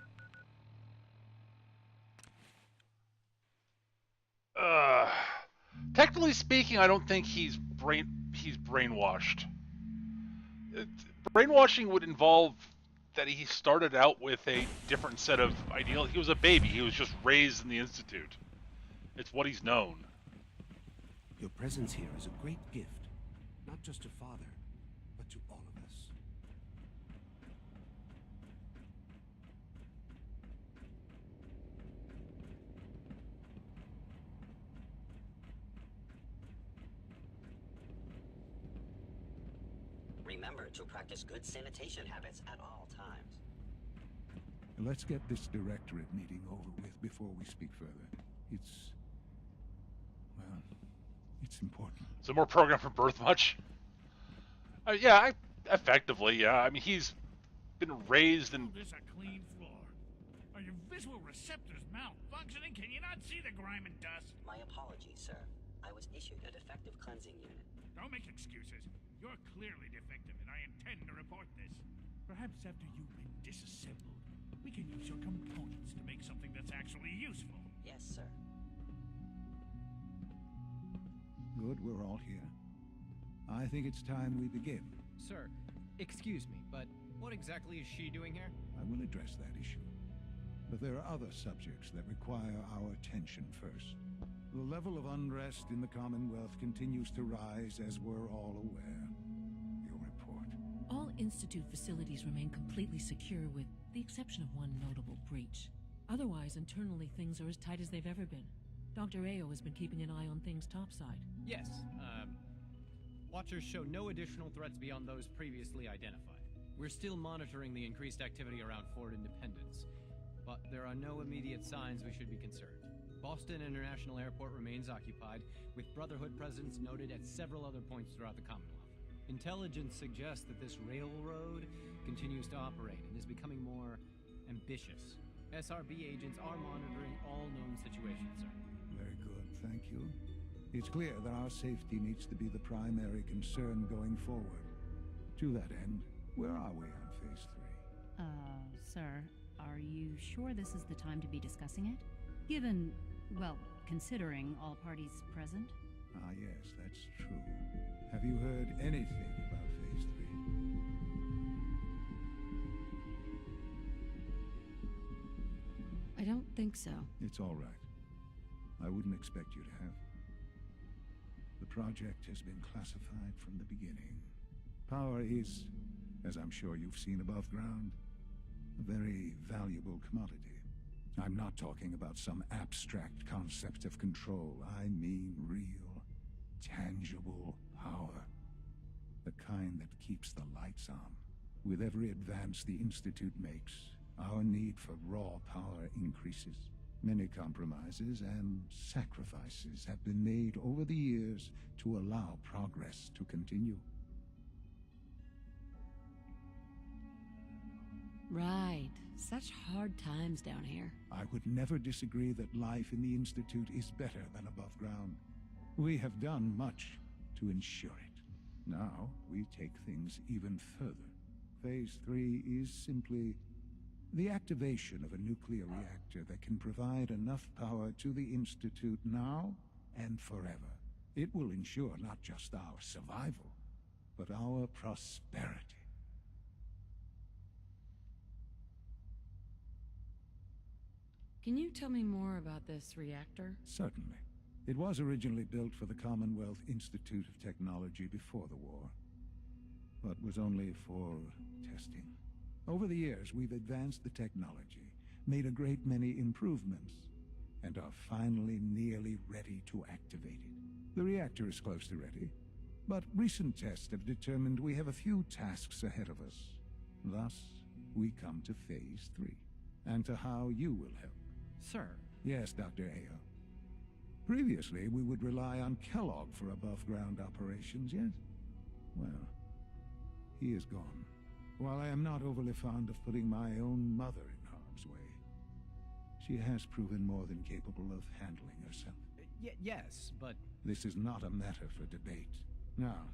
Speaker 1: Technically speaking, I don't think he's brainwashed. Brainwashing would involve that he started out with a different set of ideals. He was a baby. He was just raised in the Institute. It's what he's known.
Speaker 20: Your presence here is a great gift, not just to Father, but to all of us.
Speaker 3: Remember to practice good sanitation habits at all times.
Speaker 9: Let's get this Directorate meeting over with before we speak further. It's important.
Speaker 1: So more program from birth much? Yeah, effectively, yeah. I mean, he's been raised in...
Speaker 8: This a clean floor. Are your visual receptors malfunctioning? Can you not see the grime and dust?
Speaker 3: My apologies, sir. I was issued a defective cleansing unit.
Speaker 8: Don't make excuses. You're clearly defective, and I intend to report this. Perhaps after you've been disassembled, we can use your components to make something that's actually useful.
Speaker 3: Yes, sir.
Speaker 9: Good, we're all here. I think it's time we begin.
Speaker 10: Sir, excuse me, but what exactly is she doing here?
Speaker 9: I will address that issue. But there are other subjects that require our attention first. The level of unrest in the Commonwealth continues to rise, as we're all aware. Your report.
Speaker 2: All Institute facilities remain completely secure, with the exception of one notable breach. Otherwise, internally, things are as tight as they've ever been. Dr. Ayo has been keeping an eye on things topside.
Speaker 10: Yes, Watchers show no additional threats beyond those previously identified. We're still monitoring the increased activity around Fort Independence, but there are no immediate signs we should be concerned. Boston International Airport remains occupied, with Brotherhood presence noted at several other points throughout the Commonwealth.
Speaker 6: Intelligence suggests that this railroad continues to operate and is becoming more ambitious. SRB agents are monitoring all known situations, sir.
Speaker 9: Very good, thank you. It's clear that our safety needs to be the primary concern going forward. To that end, where are we on Phase 3?
Speaker 14: Sir, are you sure this is the time to be discussing it? Given, well, considering all parties present?
Speaker 9: Ah, yes, that's true. Have you heard anything about Phase 3?
Speaker 4: I don't think so.
Speaker 9: It's all right. I wouldn't expect you to have. The project has been classified from the beginning. Power is, as I'm sure you've seen above ground, a very valuable commodity. I'm not talking about some abstract concept of control. I mean real, tangible power. The kind that keeps the lights on. With every advance the Institute makes, our need for raw power increases. Many compromises and sacrifices have been made over the years to allow progress to continue.
Speaker 4: Right. Such hard times down here.
Speaker 9: I would never disagree that life in the Institute is better than above ground. We have done much to ensure it. Now, we take things even further. Phase 3 is simply the activation of a nuclear reactor that can provide enough power to the Institute now and forever. It will ensure not just our survival, but our prosperity.
Speaker 4: Can you tell me more about this reactor?
Speaker 9: Certainly. It was originally built for the Commonwealth Institute of Technology before the war, but was only for testing. Over the years, we've advanced the technology, made a great many improvements, and are finally nearly ready to activate it. The reactor is close to ready, but recent tests have determined we have a few tasks ahead of us. Thus, we come to Phase 3, and to how you will help.
Speaker 6: Sir?
Speaker 9: Yes, Dr. Ayo. Previously, we would rely on Kellogg for above-ground operations, yet, well, he is gone. While I am not overly fond of putting my own mother in harm's way, she has proven more than capable of handling herself.
Speaker 6: Yes, but...
Speaker 9: This is not a matter for debate. Now,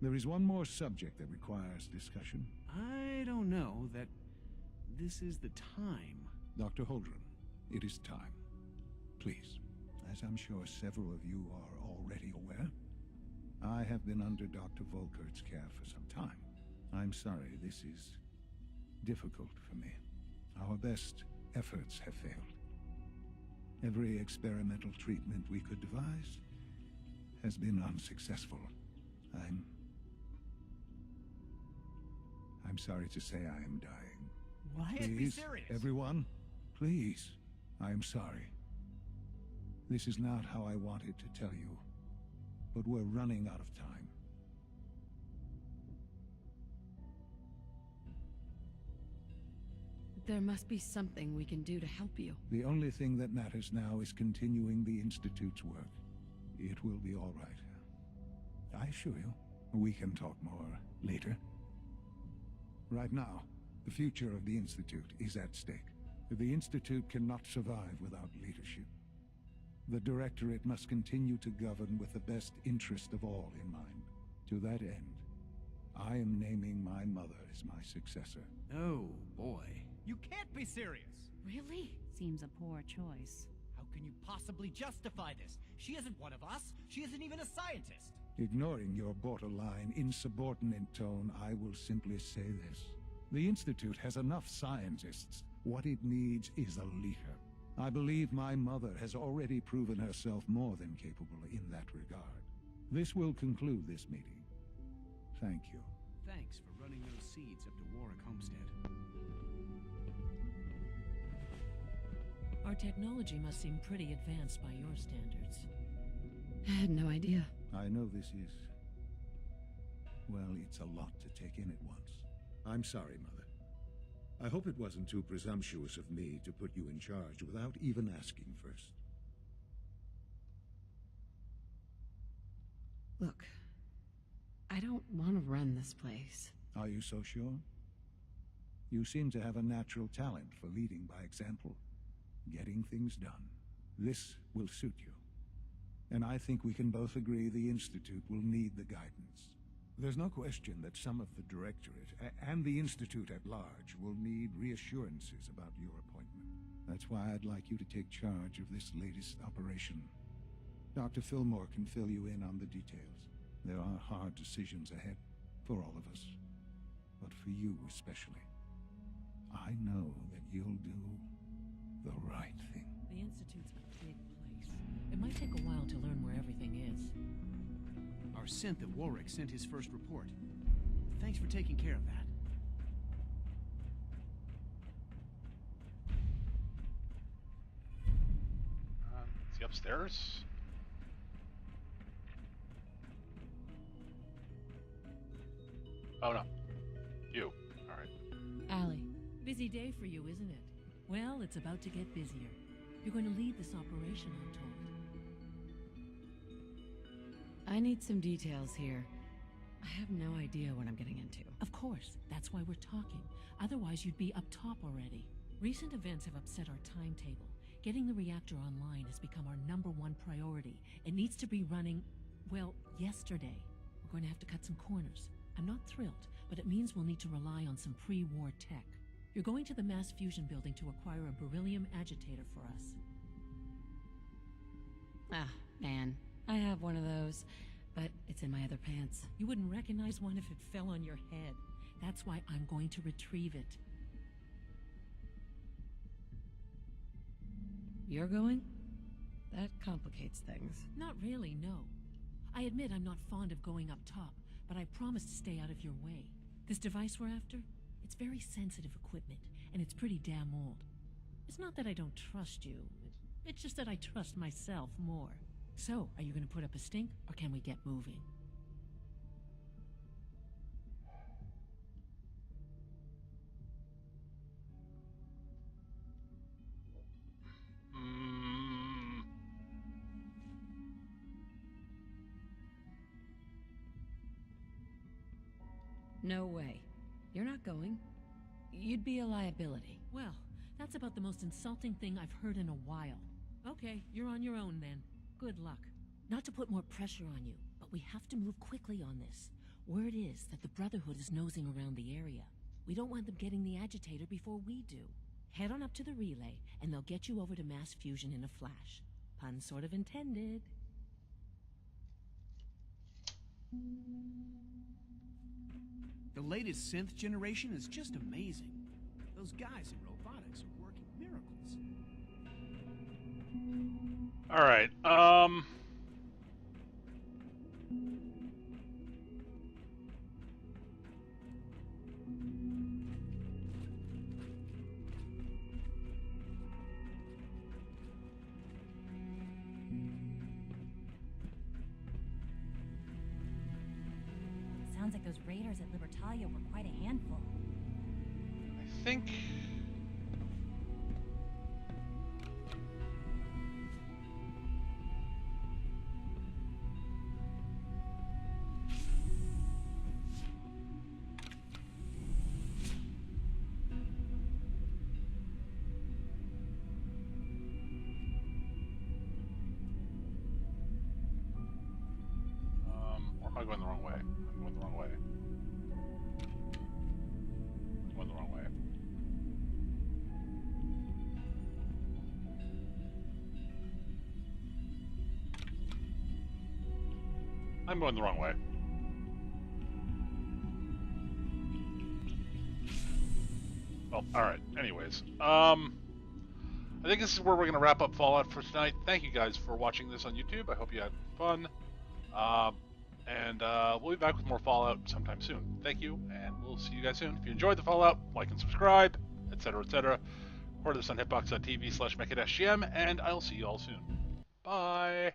Speaker 9: there is one more subject that requires discussion.
Speaker 23: I don't know that this is the time.
Speaker 9: Dr. Holdren, it is time. Please, as I'm sure several of you are already aware, I have been under Dr. Volkert's care for some time. I'm sorry, this is difficult for me. Our best efforts have failed. Every experimental treatment we could devise has been unsuccessful. I'm sorry to say I am dying.
Speaker 6: What?
Speaker 9: Please,
Speaker 6: Be serious.
Speaker 9: everyone, please. I am sorry. This is not how I wanted to tell you, but we're running out of time.
Speaker 4: There must be something we can do to help you.
Speaker 9: The only thing that matters now is continuing the Institute's work. It will be all right. I assure you, we can talk more later. Right now, the future of the Institute is at stake. The Institute cannot survive without leadership. The Directorate must continue to govern with the best interest of all in mind. To that end, I am naming my mother as my successor.
Speaker 23: Oh, boy.
Speaker 6: You can't be serious!
Speaker 14: Really? Seems a poor choice.
Speaker 6: How can you possibly justify this? She isn't one of us. She isn't even a scientist.
Speaker 9: Ignoring your borderline, insubordinate tone, I will simply say this. The Institute has enough scientists. What it needs is a leader. I believe my mother has already proven herself more than capable in that regard. This will conclude this meeting. Thank you.
Speaker 23: Thanks for running those seeds up to Warwick Homestead.
Speaker 2: Our technology must seem pretty advanced by your standards.
Speaker 4: I had no idea.
Speaker 9: I know this is... well, it's a lot to take in at once. I'm sorry, Mother. I hope it wasn't too presumptuous of me to put you in charge without even asking first.
Speaker 4: Look, I don't want to run this place.
Speaker 9: Are you so sure? You seem to have a natural talent for leading by example, getting things done. This will suit you. And I think we can both agree the Institute will need the guidance. There's no question that some of the Directorate and the Institute at large will need reassurances about your appointment. That's why I'd like you to take charge of this latest operation. Dr. Fillmore can fill you in on the details. There are hard decisions ahead for all of us, but for you especially. I know that you'll do the right thing.
Speaker 2: The Institute's a big place. It might take a while to learn where everything is.
Speaker 20: Our synth at Warwick sent his first report. Thanks for taking care of that.
Speaker 1: Is he upstairs? Oh no. You. Alright.
Speaker 2: Allie, busy day for you, isn't it? Well, it's about to get busier. You're going to lead this operation, I'm told.
Speaker 4: I need some details here. I have no idea what I'm getting into.
Speaker 2: Of course, that's why we're talking. Otherwise, you'd be up top already. Recent events have upset our timetable. Getting the reactor online has become our #1 priority. It needs to be running, well, yesterday. We're going to have to cut some corners. I'm not thrilled, but it means we'll need to rely on some pre-war tech. You're going to the mass fusion building to acquire a beryllium agitator for us.
Speaker 4: Ah, man. I have one of those, but it's in my other pants.
Speaker 2: You wouldn't recognize one if it fell on your head. That's why I'm going to retrieve it.
Speaker 4: You're going? That complicates things.
Speaker 2: Not really, no. I admit I'm not fond of going up top, but I promise to stay out of your way. This device we're after? It's very sensitive equipment, and it's pretty damn old. It's not that I don't trust you. It's just that I trust myself more. So, are you going to put up a stink, or can we get moving?
Speaker 4: No way. You're not going. You'd be a liability.
Speaker 2: Well, that's about the most insulting thing I've heard in a while. Okay, you're on your own then. Good luck. Not to put more pressure on you, but we have to move quickly on this. Word is that the Brotherhood is nosing around the area. We don't want them getting the agitator before we do. Head on up to the relay, and they'll get you over to mass fusion in a flash. Pun sort of intended.
Speaker 20: The latest synth generation is just amazing. Those guys in robotics are working miracles.
Speaker 1: Alright,
Speaker 5: Sounds like those raiders at Libertalia were quite a handful.
Speaker 1: I think... or am I going the wrong way? I'm going the wrong way. I'm going the wrong way. I'm going the wrong way. Well, alright. Anyways. I think this is where we're going to wrap up Fallout for tonight. Thank you guys for watching this on YouTube. I hope you had fun. And we'll be back with more Fallout sometime soon. Thank you, and we'll see you guys soon. If you enjoyed the Fallout, like and subscribe, etc., etc. Record this on hitbox.tv/mecha-gm, and I'll see you all soon. Bye!